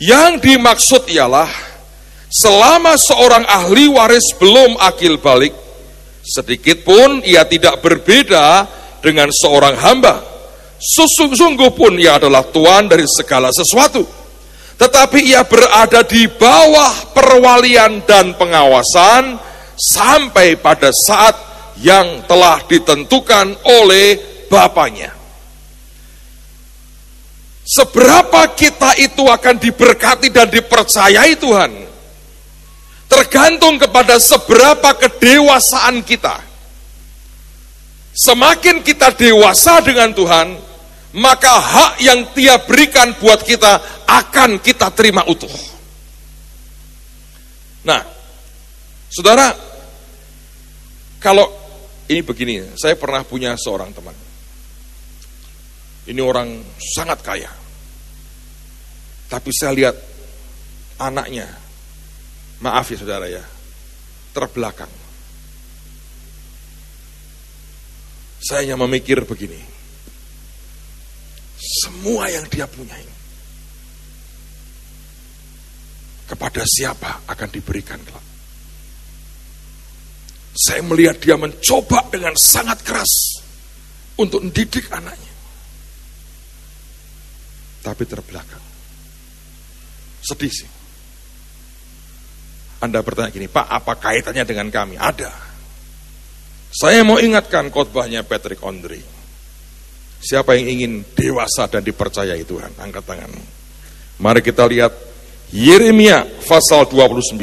Yang dimaksud ialah, selama seorang ahli waris belum akil balik, sedikit pun ia tidak berbeda dengan seorang hamba. Sungguh pun ia adalah Tuhan dari segala sesuatu. Tetapi ia berada di bawah perwalian dan pengawasan sampai pada saat yang telah ditentukan oleh Bapaknya. Seberapa kita itu akan diberkati dan dipercayai Tuhan, tergantung kepada seberapa kedewasaan kita. Semakin kita dewasa dengan Tuhan, maka hak yang Dia berikan buat kita akan kita terima utuh. Nah, saudara, kalau ini begini, saya pernah punya seorang teman. Ini orang sangat kaya. Tapi saya lihat anaknya, maaf ya saudara ya, terbelakang. Saya hanya memikir begini, semua yang dia punya ini, kepada siapa akan diberikan kelak? Saya melihat dia mencoba dengan sangat keras untuk mendidik anaknya. Tapi terbelakang. Sedih sih. Anda bertanya gini, Pak, apa kaitannya dengan kami? Ada. Saya mau ingatkan khotbahnya Patrick Ondry. Siapa yang ingin dewasa dan dipercayai Tuhan? Angkat tanganmu. Mari kita lihat Yeremia pasal 29.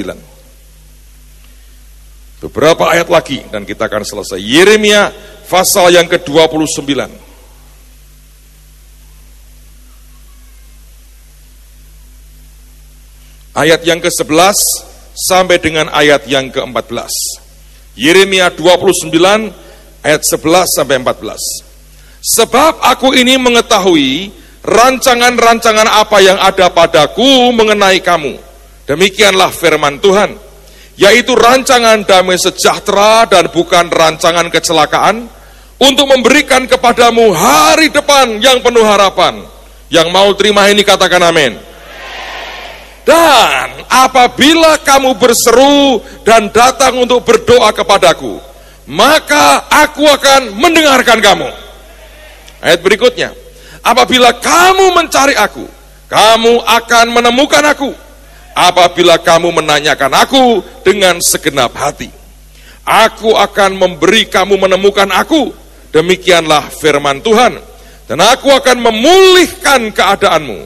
Beberapa ayat lagi dan kita akan selesai. Yeremia pasal yang ke-29. Ayat yang ke-11 sampai dengan ayat yang ke-14. Yeremia 29 ayat 11 sampai 14. Sebab aku ini mengetahui rancangan-rancangan apa yang ada padaku mengenai kamu. Demikianlah firman Tuhan, yaitu rancangan damai sejahtera dan bukan rancangan kecelakaan, untuk memberikan kepadamu hari depan yang penuh harapan. Yang mau terima ini katakan amin. Dan apabila kamu berseru dan datang untuk berdoa kepadaku, maka aku akan mendengarkan kamu. Ayat berikutnya, apabila kamu mencari aku, kamu akan menemukan aku. Apabila kamu menanyakan aku dengan segenap hati, aku akan memberi kamu menemukan aku. Demikianlah firman Tuhan. Dan aku akan memulihkan keadaanmu,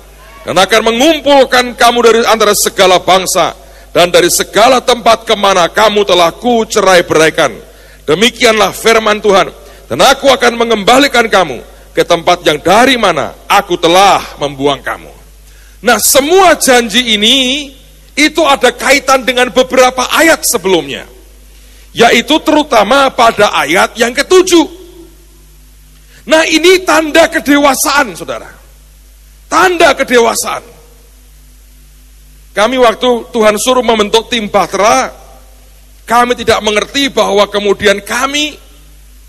dan akan mengumpulkan kamu dari antara segala bangsa dan dari segala tempat kemana kamu telah kucerai-beraikan. Demikianlah firman Tuhan. Dan aku akan mengembalikan kamu ke tempat yang dari mana aku telah membuang kamu. Nah, semua janji ini itu ada kaitan dengan beberapa ayat sebelumnya, yaitu terutama pada ayat yang ke-7. Nah, ini tanda kedewasaan, saudara. Tanda kedewasaan. Kami waktu Tuhan suruh membentuk tim Bahtera, kami tidak mengerti bahwa kemudian kami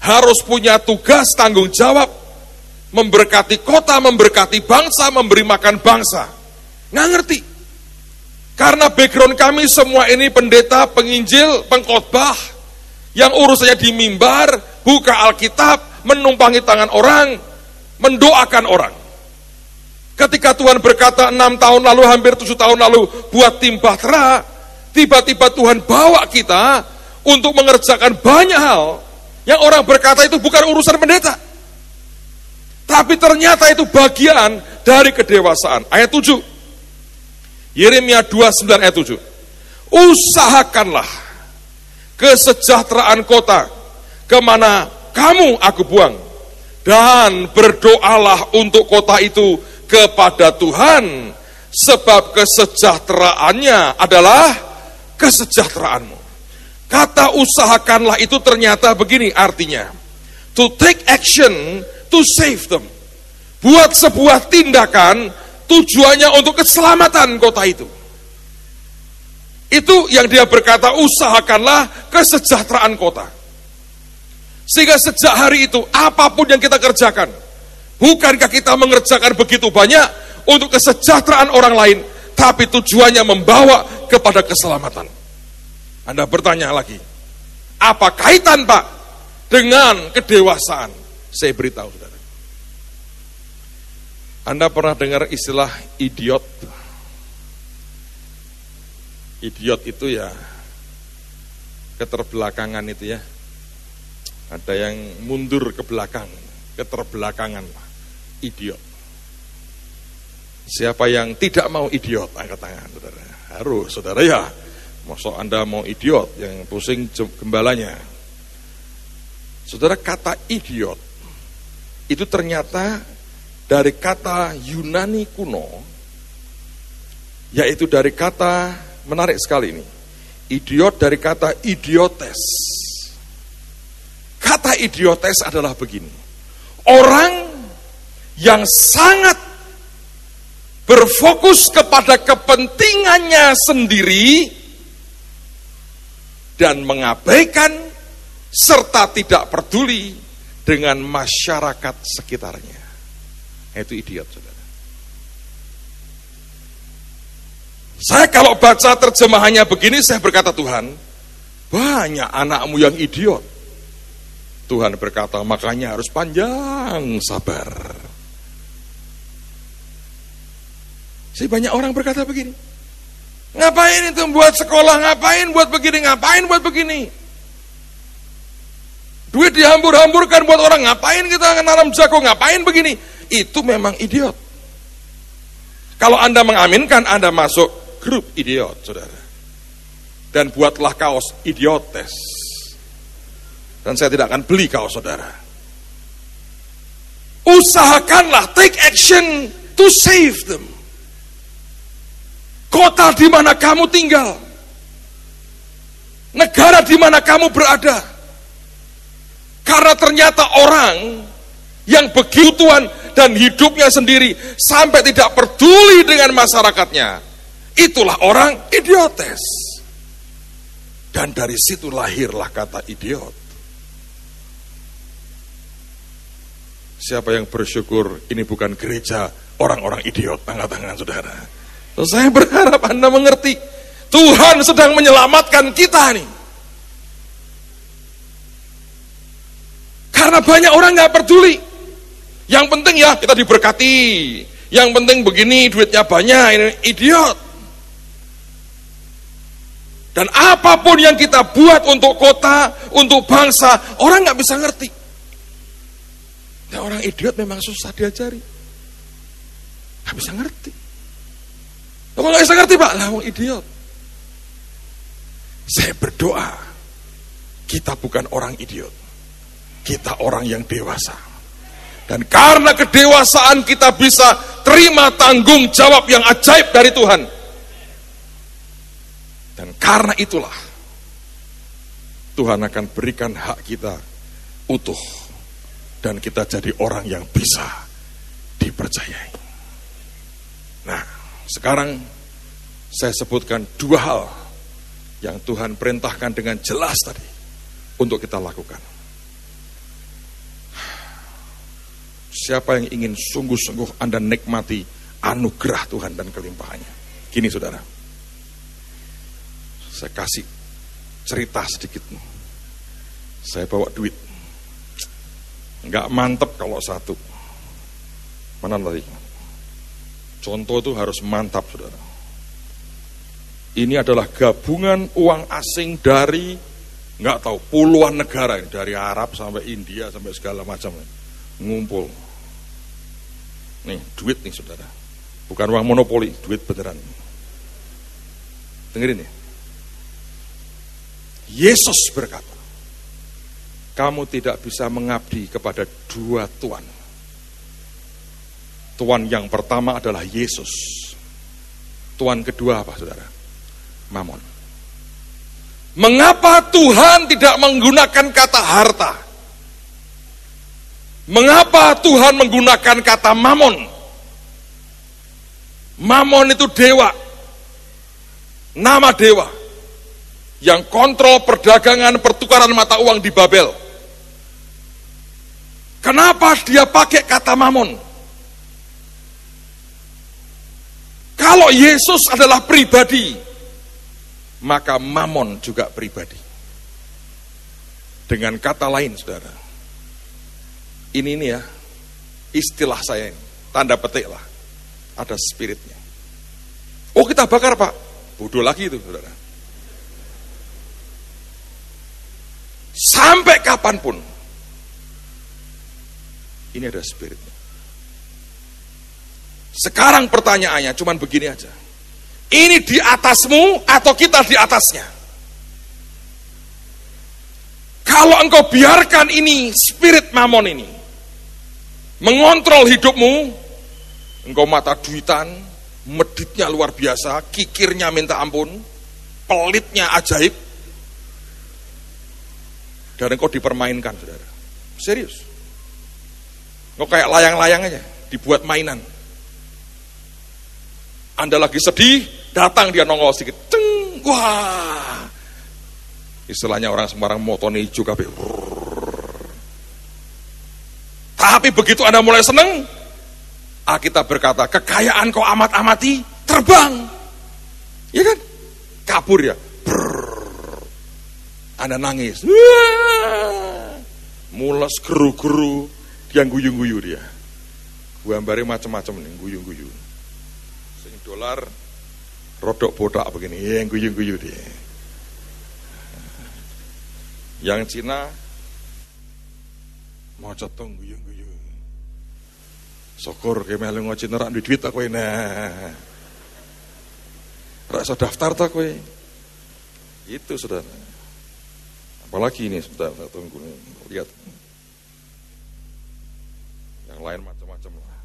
harus punya tugas tanggung jawab memberkati kota, memberkati bangsa, memberi makan bangsa. Nggak ngerti. Karena background kami semua ini pendeta, penginjil, pengkhotbah, yang urusannya di mimbar, buka Alkitab, menumpangi tangan orang, mendoakan orang. Ketika Tuhan berkata 6 tahun lalu, hampir 7 tahun lalu, buat tim Bahtera, tiba-tiba Tuhan bawa kita untuk mengerjakan banyak hal yang orang berkata itu bukan urusan pendeta. Tapi ternyata itu bagian dari kedewasaan. Ayat 7. Yeremia 29 ayat 7. Usahakanlah kesejahteraan kota kemana kamu aku buang, dan berdoalah untuk kota itu kepada Tuhan, sebab kesejahteraannya adalah kesejahteraanmu. Kata usahakanlah itu ternyata begini artinya, to take action to save them. Buat sebuah tindakan tujuannya untuk keselamatan kota itu. Itu yang dia berkata, usahakanlah kesejahteraan kota. Sehingga sejak hari itu apapun yang kita kerjakan, bukankah kita mengerjakan begitu banyak untuk kesejahteraan orang lain, tapi tujuannya membawa kepada keselamatan. Anda bertanya lagi, apa kaitan Pak dengan kedewasaan? Saya beritahu saudara, Anda pernah dengar istilah idiot? Idiot itu ya keterbelakangan itu ya. Ada yang mundur ke belakang, keterbelakangan. Idiot. Siapa yang tidak mau idiot? Angkat tangan, saudara. Harus, saudara ya. Masa Anda mau idiot yang pusing gembalanya? Saudara, kata idiot itu ternyata dari kata Yunani kuno, yaitu dari kata, menarik sekali ini, idiot dari kata idiotes. Kata idiotes adalah begini, orang yang sangat berfokus kepada kepentingannya sendiri dan mengabaikan serta tidak peduli dengan masyarakat sekitarnya. Itu idiot, saudara. Saya kalau baca terjemahannya begini, saya berkata, Tuhan, banyak anakmu yang idiot. Tuhan berkata, makanya harus panjang sabar. Jadi banyak orang berkata begini, ngapain itu buat sekolah, ngapain buat begini, ngapain buat begini. Duit dihambur-hamburkan buat orang, ngapain kita nanam jagung, ngapain begini. Itu memang idiot. Kalau Anda mengaminkan, Anda masuk grup idiot, saudara. Dan buatlah kaos idiotes. Dan saya tidak akan beli kaos saudara. Usahakanlah, take action to save them. Kota di mana kamu tinggal, negara di mana kamu berada. Karena ternyata orang yang begituan dan hidupnya sendiri sampai tidak peduli dengan masyarakatnya, itulah orang idiotes. Dan dari situ lahirlah kata idiot. Siapa yang bersyukur ini bukan gereja orang-orang idiot? Angkat tangan, saudara. Saya berharap Anda mengerti, Tuhan sedang menyelamatkan kita nih. Karena banyak orang gak peduli. Yang penting ya kita diberkati, yang penting begini, duitnya banyak, ini idiot. Dan apapun yang kita buat untuk kota, untuk bangsa, orang gak bisa ngerti. Nah, orang idiot memang susah diajari, gak bisa ngerti. Kok gak bisa ngerti, Pak? Lah, orang idiot. Saya berdoa, kita bukan orang idiot, kita orang yang dewasa. Dan karena kedewasaan kita bisa terima tanggung jawab yang ajaib dari Tuhan. Dan karena itulah Tuhan akan berikan hak kita utuh. Dan kita jadi orang yang bisa dipercayai. Nah, sekarang saya sebutkan dua hal yang Tuhan perintahkan dengan jelas tadi untuk kita lakukan. Siapa yang ingin sungguh-sungguh Anda nikmati anugerah Tuhan dan kelimpahannya? Gini, saudara, saya kasih cerita sedikit. Saya bawa duit, nggak mantep kalau satu. Mana tadi? Contoh itu harus mantap, saudara. Ini adalah gabungan uang asing dari nggak tahu puluhan negara, dari Arab sampai India sampai segala macam, ngumpul. Nih, duit nih, saudara. Bukan uang monopoli, duit beneran. Dengerin ya. Yesus berkata, kamu tidak bisa mengabdi kepada dua tuan. Tuan yang pertama adalah Yesus. Tuan kedua apa, saudara? Mamon. Mengapa Tuhan tidak menggunakan kata harta? Mengapa Tuhan menggunakan kata mamon? Mamon itu dewa, nama dewa yang kontrol perdagangan pertukaran mata uang di Babel. Kenapa dia pakai kata mamon? Kalau Yesus adalah pribadi, maka mamon juga pribadi. Dengan kata lain, saudara, ini ya istilah saya ini, tanda petik lah. Ada spiritnya. Oh kita bakar Pak. Bodoh lagi itu saudara. Sampai kapanpun. Ini ada spiritnya. Sekarang pertanyaannya cuman begini aja. Ini di atasmu atau kita di atasnya? Kalau engkau biarkan ini, spirit mamon ini mengontrol hidupmu, engkau mata duitan, meditnya luar biasa, kikirnya minta ampun, pelitnya ajaib, dan engkau dipermainkan, saudara. Serius. Engkau kayak layang-layang aja, dibuat mainan. Anda lagi sedih, datang dia nongol sedikit, ceng, wah. Istilahnya orang Semarang motone hijau kabeh. Tapi begitu Anda mulai seneng, Alkitab berkata, kekayaan kau amat-amati, terbang. Ya kan? Kabur ya. Anda nangis. Mules geru-geru, dia guyu-guyu dia. Gambare macam-macam nih, guyu-guyu. Sing dolar rodok botak begini, yang guyu-guyu dia. Yang Cina mau cetong guyu-guyu. Syukur ke melu ngoci nerak duit tak kowe nah. Ra iso daftar tak kowe. Itu Saudara. Apalagi ini Saudara, tunggu lihat. Yang lain macam-macam lah.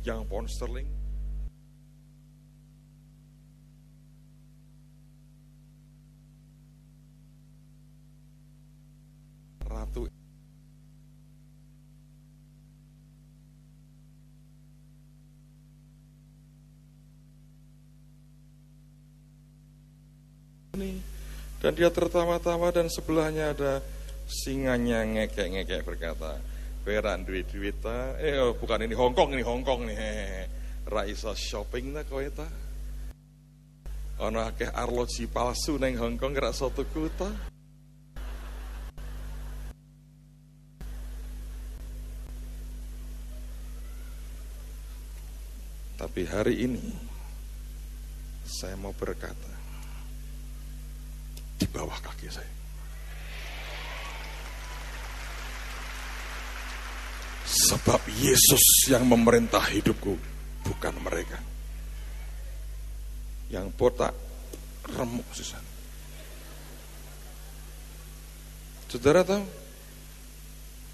Yang pound sterling ratu ini, dan dia tertawa-tawa dan sebelahnya ada singanya ngekek-ngekek berkata, "Peran duit-duit ta? Bukan ini Hongkong nih. Ra iso shopping ta kowe ta? Ana akeh arloji palsu ning Hongkong ra iso tuku ta?" Tapi hari ini saya mau berkata di bawah kaki saya. Sebab Yesus yang memerintah hidupku, bukan mereka. Yang botak remuk susah. Saudara tahu?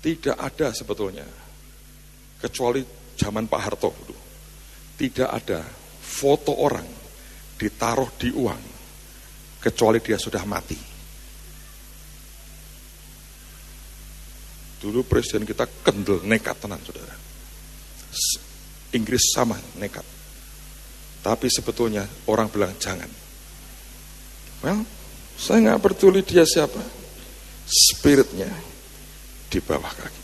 Tidak ada sebetulnya, kecuali zaman Pak Harto dulu. Tidak ada foto orang ditaruh di uang kecuali dia sudah mati. Dulu presiden kita kendel, nekat tenan saudara. Inggris sama nekat. Tapi sebetulnya orang bilang jangan. Well, saya nggak peduli dia siapa. Spiritnya di bawah kaki.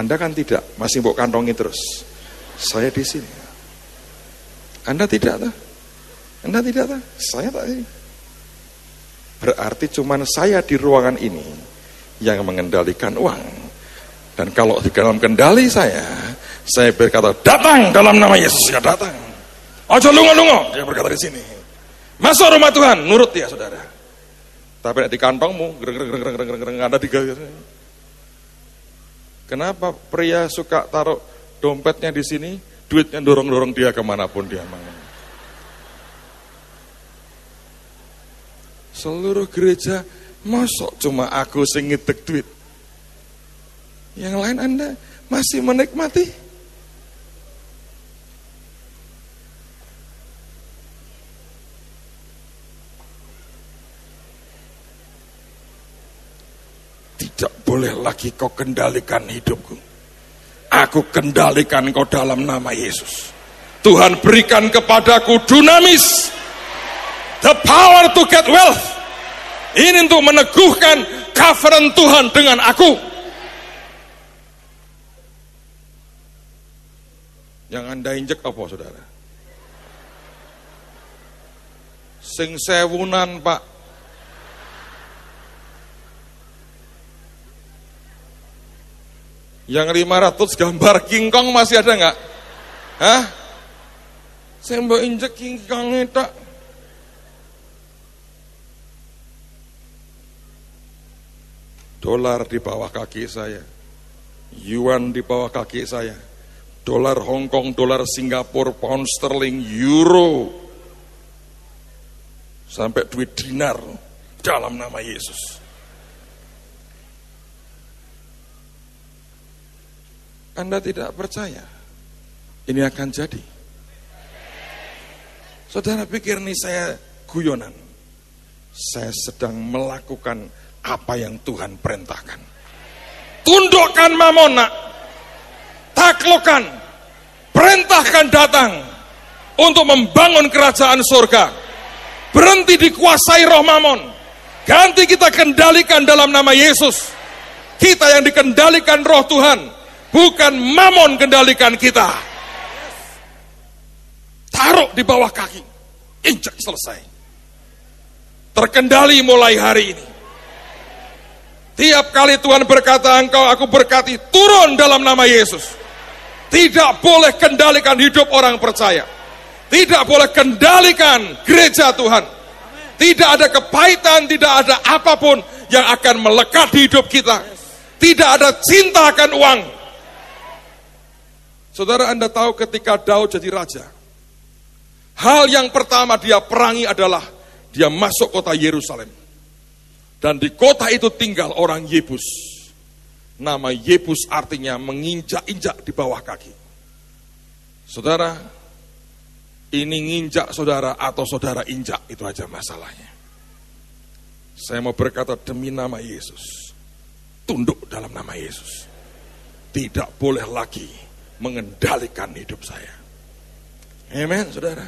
Anda kan tidak, masih mau kantongi terus. Saya di sini. Anda tidak tahu? Anda tidak tahu? Saya tak tahu. Berarti cuman saya di ruangan ini yang mengendalikan uang. Dan kalau di dalam kendali saya berkata, datang dalam nama Yesus, ya datang. Ojo lungo-lungo, dia berkata di sini. Masuk rumah Tuhan, nurut dia saudara. Tapi di kantongmu, gereng ada tiga. Kenapa pria suka taruh dompetnya di sini, duitnya dorong-dorong dia kemanapun dia mau. Seluruh gereja, masuk cuma aku sing ngedek duit. Yang lain Anda masih menikmati. Tidak boleh lagi kau kendalikan hidupku. Aku kendalikan kau dalam nama Yesus. Tuhan berikan kepadaku dunamis, the power to get wealth. Ini untuk meneguhkan covenant Tuhan dengan aku. Yang Anda injek apa saudara? Sing sewunan Pak. Yang 500 gambar King Kong masih ada nggak? Hah? Saya mbak injek King Kong itu. Dolar di bawah kaki saya, yuan di bawah kaki saya, dolar Hong Kong, dolar Singapura, pound sterling, euro, sampai duit dinar dalam nama Yesus. Anda tidak percaya ini akan jadi? Saudara pikir nih saya guyonan? Saya sedang melakukan apa yang Tuhan perintahkan. Tundukkan Mamon, taklukkan, perintahkan datang untuk membangun kerajaan surga. Berhenti dikuasai roh Mamon. Ganti kita kendalikan dalam nama Yesus. Kita yang dikendalikan roh Tuhan. Bukan Mamon kendalikan kita. Taruh di bawah kaki. Injak, selesai. Terkendali mulai hari ini. Tiap kali Tuhan berkata engkau aku berkati, turun dalam nama Yesus. Tidak boleh kendalikan hidup orang percaya. Tidak boleh kendalikan gereja Tuhan. Tidak ada kepahitan, tidak ada apapun yang akan melekat di hidup kita. Tidak ada cinta akan uang. Saudara, Anda tahu ketika Daud jadi raja, hal yang pertama dia perangi adalah dia masuk kota Yerusalem. Dan di kota itu tinggal orang Yebus. Nama Yebus artinya menginjak-injak di bawah kaki. Saudara, ini nginjak saudara atau saudara injak, itu aja masalahnya. Saya mau berkata demi nama Yesus, tunduk dalam nama Yesus. Tidak boleh lagi mengendalikan hidup saya. Amen, saudara.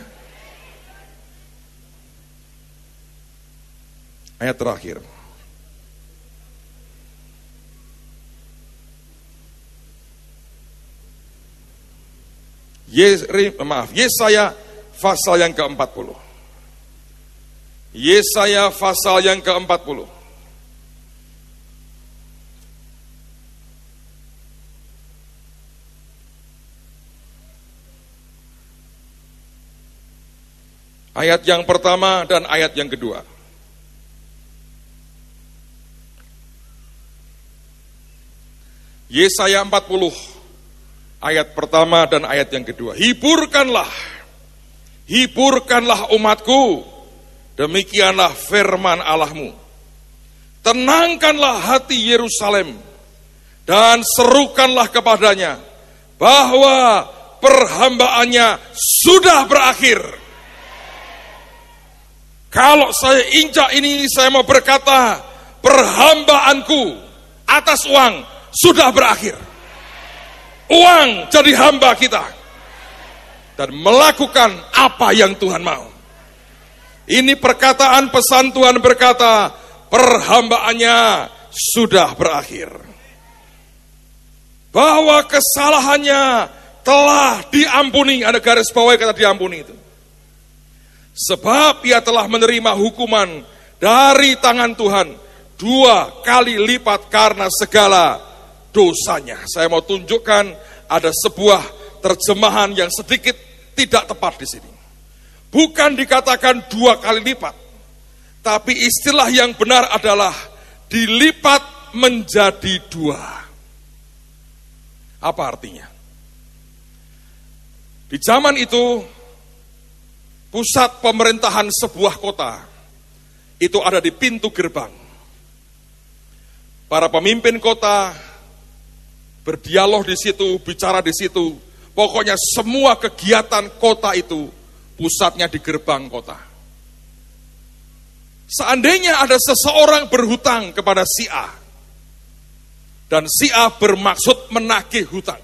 Ayat terakhir. Yesaya pasal yang ke-40. Yesaya pasal yang ke-40. Ayat yang pertama dan ayat yang kedua. Yesaya 40, ayat pertama dan ayat yang kedua. Hiburkanlah umatku, demikianlah firman Allahmu. Tenangkanlah hati Yerusalem, dan serukanlah kepadanya, bahwa perhambaannya sudah berakhir. Kalau saya injak ini, saya mau berkata, perhambaanku atas uang sudah berakhir. Uang jadi hamba kita. Dan melakukan apa yang Tuhan mau. Ini perkataan pesan Tuhan berkata, perhambaannya sudah berakhir. Bahwa kesalahannya telah diampuni. Ada garis bawah kata diampuni itu. Sebab ia telah menerima hukuman dari tangan Tuhan 2 kali lipat karena segala dosanya. Saya mau tunjukkan ada sebuah terjemahan yang sedikit tidak tepat di sini. Bukan dikatakan 2 kali lipat, tapi istilah yang benar adalah dilipat menjadi 2. Apa artinya? Di zaman itu pusat pemerintahan sebuah kota itu ada di pintu gerbang. Para pemimpin kota berdialog di situ, bicara di situ. Pokoknya semua kegiatan kota itu pusatnya di gerbang kota. Seandainya ada seseorang berhutang kepada si A, dan si A bermaksud menagih hutang.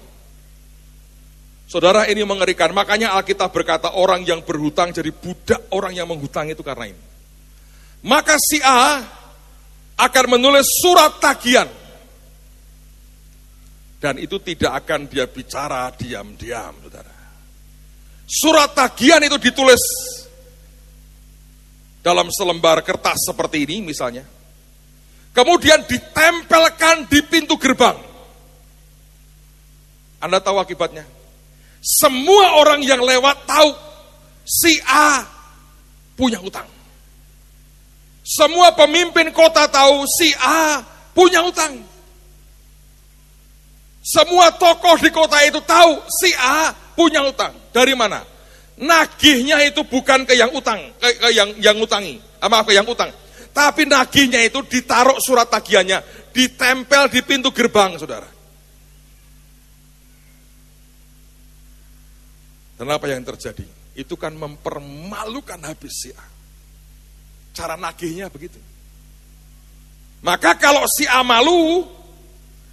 Saudara, ini mengerikan. Makanya Alkitab berkata orang yang berhutang jadi budak orang yang menghutang itu karena ini. Maka si A akan menulis surat tagihan. Dan itu tidak akan dia bicara diam-diam, saudara. Surat tagihan itu ditulis dalam selembar kertas seperti ini misalnya. Kemudian ditempelkan di pintu gerbang. Anda tahu akibatnya? Semua orang yang lewat tahu si A punya utang. Semua pemimpin kota tahu si A punya utang. Semua tokoh di kota itu tahu si A punya utang. Dari mana? Nagihnya itu bukan ke yang utang, ke yang utangi, ke yang utang. Tapi nagihnya itu ditaruh surat tagihannya, ditempel di pintu gerbang, saudara. Dan apa yang terjadi? Itu kan mempermalukan habis si A. Cara nagihnya begitu. Maka kalau si A malu,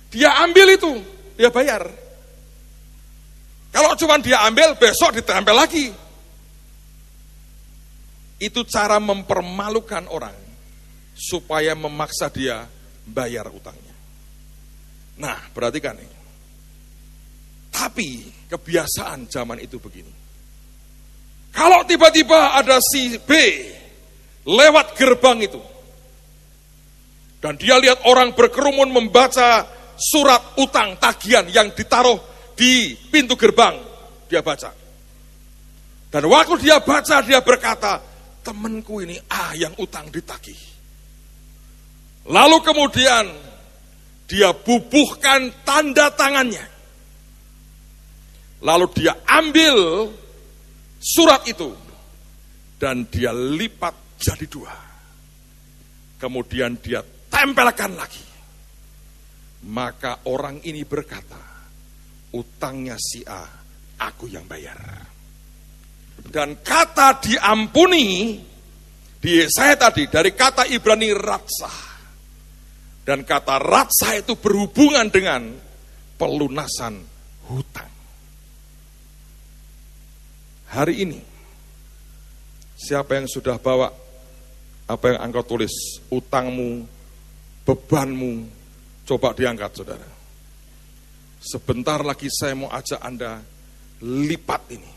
dia ambil itu, dia bayar. Kalau cuma dia ambil, besok ditempel lagi. Itu cara mempermalukan orang, supaya memaksa dia bayar utangnya. Nah, perhatikan nih. Tapi kebiasaan zaman itu begini. Kalau tiba-tiba ada si B lewat gerbang itu, dan dia lihat orang berkerumun membaca surat utang tagihan yang ditaruh di pintu gerbang, dia baca. Dan waktu dia baca, dia berkata, temanku ini yang utang ditagih. Lalu kemudian dia bubuhkan tanda tangannya. Lalu dia ambil surat itu dan dia lipat jadi 2. Kemudian dia tempelkan lagi. Maka orang ini berkata, utangnya si A, aku yang bayar. Dan kata diampuni di saya tadi dari kata Ibrani ratsah. Dan kata ratsah itu berhubungan dengan pelunasan hutang. Hari ini, siapa yang sudah bawa apa yang engkau tulis, utangmu, bebanmu, coba diangkat, saudara. Sebentar lagi saya mau ajak Anda lipat ini.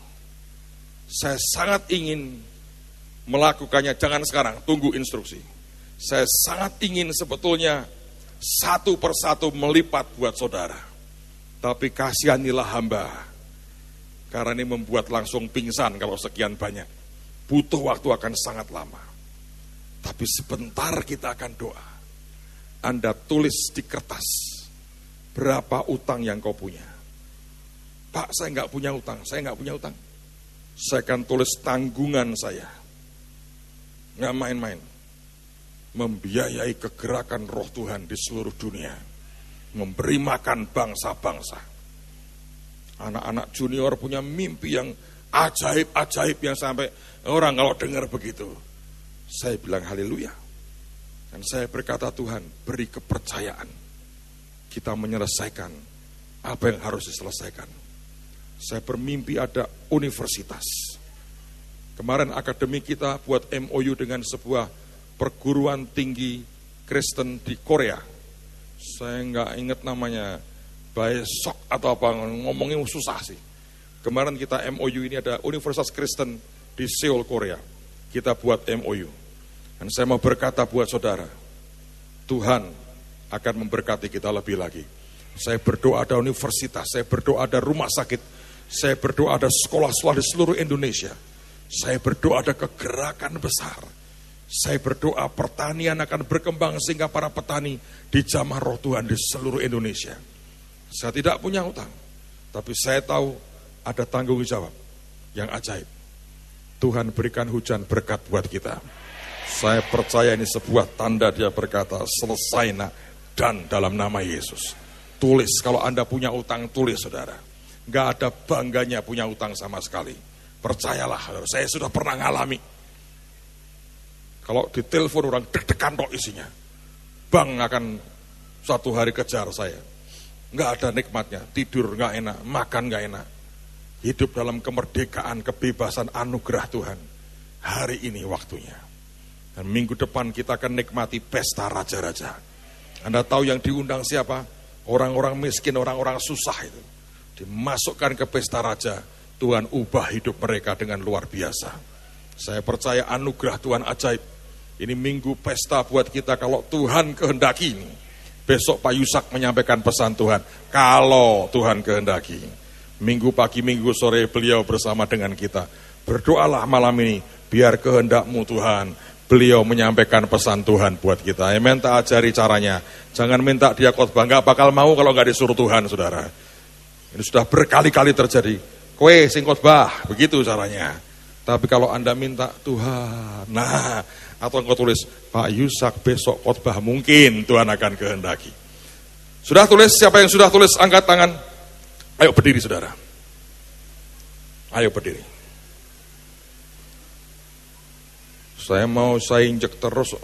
Saya sangat ingin melakukannya, jangan sekarang, tunggu instruksi. Saya sangat ingin sebetulnya satu persatu melipat buat saudara. Tapi kasihanilah hamba. Karena ini membuat langsung pingsan kalau sekian banyak. Butuh waktu akan sangat lama. Tapi sebentar kita akan doa. Anda tulis di kertas, berapa utang yang kau punya. Pak, saya nggak punya utang, saya akan tulis tanggungan saya. Nggak main-main. Membiayai kegerakan roh Tuhan di seluruh dunia. Memberi makan bangsa-bangsa. Anak-anak junior punya mimpi yang ajaib-ajaib yang sampai orang kalau dengar begitu, saya bilang haleluya. Dan saya berkata, Tuhan beri kepercayaan. Kita menyelesaikan apa yang harus diselesaikan. Saya bermimpi ada universitas. Kemarin akademi kita buat MOU dengan sebuah perguruan tinggi Kristen di Korea. Saya nggak ingat namanya, Baesok atau apa, ngomongnya susah sih. Kemarin kita MOU ini ada Universitas Kristen di Seoul, Korea. Kita buat MOU. Dan saya mau berkata buat saudara, Tuhan akan memberkati kita lebih lagi. Saya berdoa ada universitas, saya berdoa ada rumah sakit, saya berdoa ada sekolah-sekolah di seluruh Indonesia. Saya berdoa ada kegerakan besar. Saya berdoa pertanian akan berkembang sehingga para petani dijamah roh Tuhan di seluruh Indonesia. Saya tidak punya utang, tapi saya tahu ada tanggung jawab yang ajaib. Tuhan berikan hujan berkat buat kita. Saya percaya ini sebuah tanda dia berkata, selesai nak, dan dalam nama Yesus. Tulis, kalau Anda punya utang, tulis saudara. Nggak ada bangganya punya utang sama sekali. Percayalah, saya sudah pernah ngalami. Kalau ditelepon orang deg-degan kok isinya. Bank akan suatu hari kejar saya. Nggak ada nikmatnya, tidur nggak enak, makan nggak enak. Hidup dalam kemerdekaan, kebebasan, anugerah Tuhan. Hari ini waktunya. Dan minggu depan kita akan nikmati pesta raja-raja. Anda tahu yang diundang siapa? Orang-orang miskin, orang-orang susah itu. Dimasukkan ke pesta raja, Tuhan ubah hidup mereka dengan luar biasa. Saya percaya anugerah Tuhan ajaib. Ini minggu pesta buat kita kalau Tuhan kehendaki ini. besok Pak Yusak menyampaikan pesan Tuhan. Kalau Tuhan kehendaki. Minggu pagi, minggu sore beliau bersama dengan kita. Berdoalah malam ini, biar kehendak-Mu Tuhan. Beliau menyampaikan pesan Tuhan buat kita. Amen, tak ajari caranya. Jangan minta dia khotbah, gak bakal mau kalau gak disuruh Tuhan, saudara. Ini sudah berkali-kali terjadi. Kowe sing khotbah, begitu caranya. Tapi kalau Anda minta Tuhan, nah, atau engkau tulis, Pak Yusak besok khotbah, mungkin Tuhan akan kehendaki. Sudah tulis? Siapa yang sudah tulis, angkat tangan. Ayo berdiri, saudara. Ayo berdiri. Saya injek terus.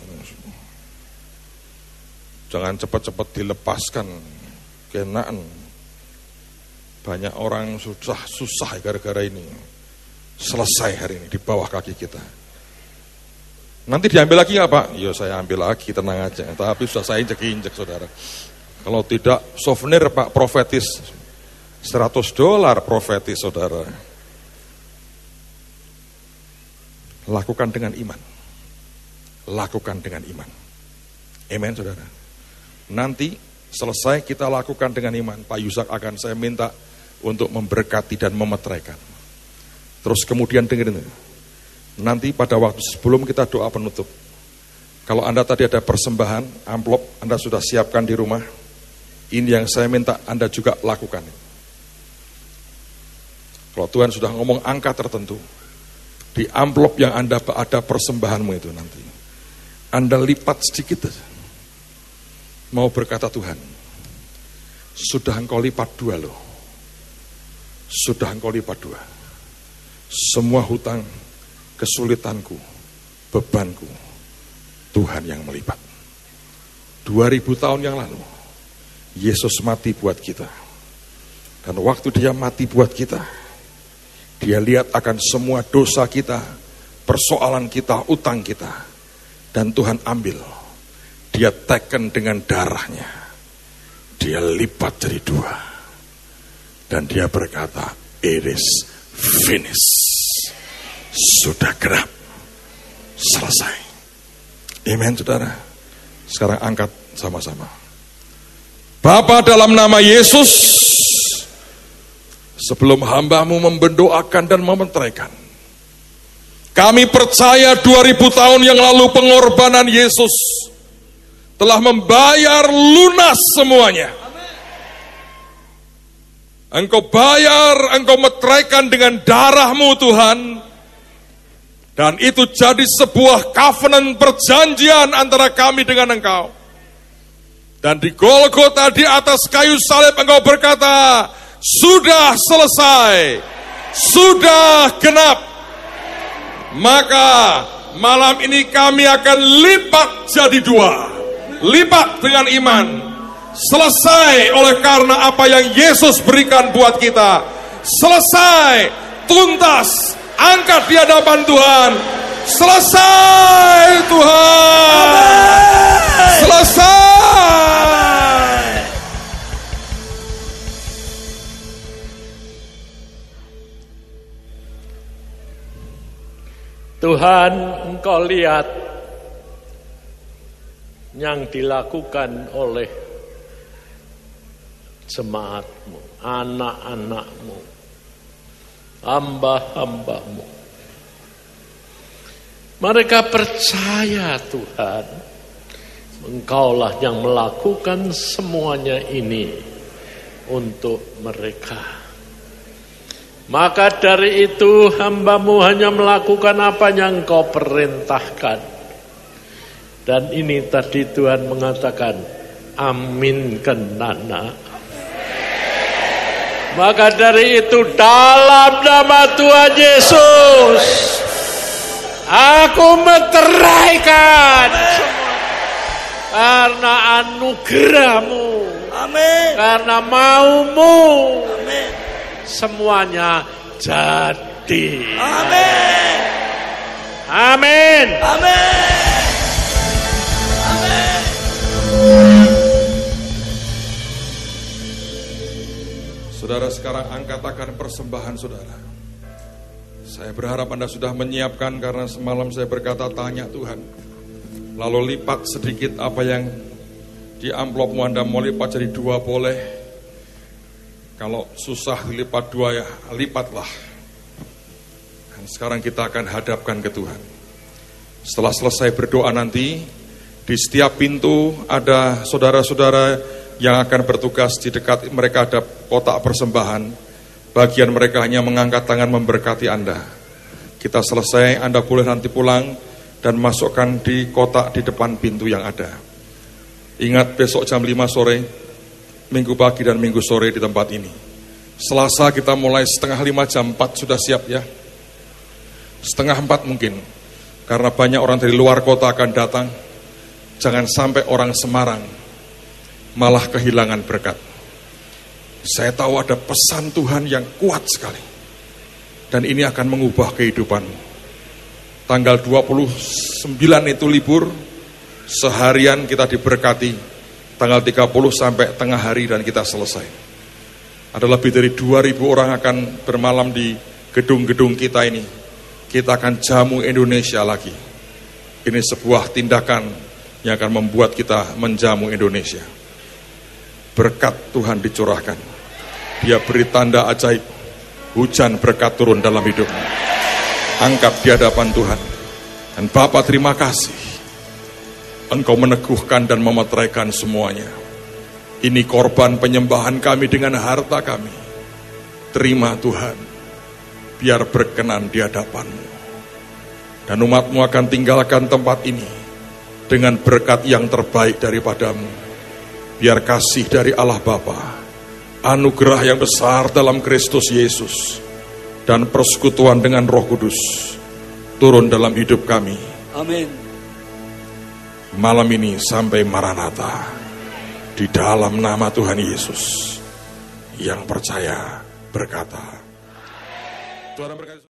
Jangan cepat-cepat dilepaskan. Kenaan. Banyak orang susah gara-gara ini. Selesai hari ini di bawah kaki kita. Nanti diambil lagi nggak Pak? Iya saya ambil lagi, tenang aja. Tapi sudah saya injek-injek saudara. Kalau tidak souvenir Pak profetis, $100 profetis saudara. Lakukan dengan iman. Lakukan dengan iman. Amen saudara. Nanti selesai kita lakukan dengan iman. Pak Yusak akan saya minta untuk memberkati dan memeteraikan. Terus kemudian dengerin, nanti pada waktu sebelum kita doa penutup, kalau Anda tadi ada persembahan, amplop Anda sudah siapkan di rumah, ini yang saya minta Anda juga lakukan. Kalau Tuhan sudah ngomong angka tertentu, di amplop yang Anda ada persembahanmu itu nanti, Anda lipat sedikit saja. Mau berkata Tuhan, sudah engkau lipat 2 loh. Sudah engkau lipat 2. Semua hutang, kesulitanku, bebanku, Tuhan yang melipat. 2000 tahun yang lalu, Yesus mati buat kita. Dan waktu dia mati buat kita, dia lihat akan semua dosa kita, persoalan kita, utang kita. Dan Tuhan ambil, dia teken dengan darahnya. Dia lipat jadi 2. Dan dia berkata, it is finish. Sudah genap. Selesai. Amen saudara. Sekarang angkat sama-sama. Bapa dalam nama Yesus, sebelum hamba-Mu mendoakan dan memeteraikan, kami percaya 2000 tahun yang lalu pengorbanan Yesus telah membayar lunas semuanya. Engkau bayar, Engkau meteraikan dengan darah-Mu Tuhan. Dan itu jadi sebuah covenant perjanjian antara kami dengan Engkau. Dan di Golgota di atas kayu salib Engkau berkata, sudah selesai, sudah genap. Maka malam ini kami akan lipat jadi 2. Lipat dengan iman. Selesai oleh karena apa yang Yesus berikan buat kita. Selesai, tuntas, angkat di hadapan Tuhan. Selesai Tuhan. Amen. Selesai. Tuhan, Engkau lihat yang dilakukan oleh jemaat-Mu, anak-anak-Mu, hamba-hamba-Mu. Mereka percaya Tuhan, Engkaulah yang melakukan semuanya ini untuk mereka. Maka dari itu hamba-Mu hanya melakukan apa yang Engkau perintahkan. Dan ini tadi Tuhan mengatakan, aminkan Nana. Maka dari itu dalam nama Tuhan Yesus, aku meteraikan karena anugerah-Mu, amin. Karena mau-Mu, amin. Semuanya jadi. Amin. Amin. Amin. Amin. Saudara sekarang angkatakan persembahan saudara. Saya berharap Anda sudah menyiapkan karena semalam saya berkata tanya Tuhan. Lalu lipat sedikit apa yang Di amplopmu Anda mau lipat jadi 2 boleh. Kalau susah lipat 2 ya lipatlah. Dan sekarang kita akan hadapkan ke Tuhan. Setelah selesai berdoa nanti, di setiap pintu ada saudara-saudara yang akan bertugas. Di dekat mereka ada kotak persembahan. Bagian mereka hanya mengangkat tangan memberkati Anda. Kita selesai, Anda boleh nanti pulang dan masukkan di kotak di depan pintu yang ada. Ingat besok jam 5 sore, Minggu pagi dan Minggu sore di tempat ini. Selasa kita mulai 3:30 jam 4 sudah siap ya. 3:30 mungkin, karena banyak orang dari luar kota akan datang. Jangan sampai orang Semarang malah kehilangan berkat. Saya tahu ada pesan Tuhan yang kuat sekali. Dan ini akan mengubah kehidupanmu. Tanggal 29 itu libur, seharian kita diberkati, tanggal 30 sampai tengah hari dan kita selesai. Ada lebih dari 2.000 orang akan bermalam di gedung-gedung kita ini. Kita akan jamu Indonesia lagi. Ini sebuah tindakan yang akan membuat kita menjamu Indonesia. Berkat Tuhan dicurahkan. Dia beri tanda ajaib, hujan berkat turun dalam hidupmu. Angkat di hadapan Tuhan. Dan Bapa terima kasih. Engkau meneguhkan dan memeteraikan semuanya. Ini korban penyembahan kami dengan harta kami. Terima Tuhan. Biar berkenan di hadapan-Mu. Dan umat-Mu akan tinggalkan tempat ini dengan berkat yang terbaik daripada-Mu. Biar kasih dari Allah Bapa, anugerah yang besar dalam Kristus Yesus, dan persekutuan dengan Roh Kudus turun dalam hidup kami. Amin. Malam ini sampai Maranatha, di dalam nama Tuhan Yesus, yang percaya berkata. Tuhan berkata.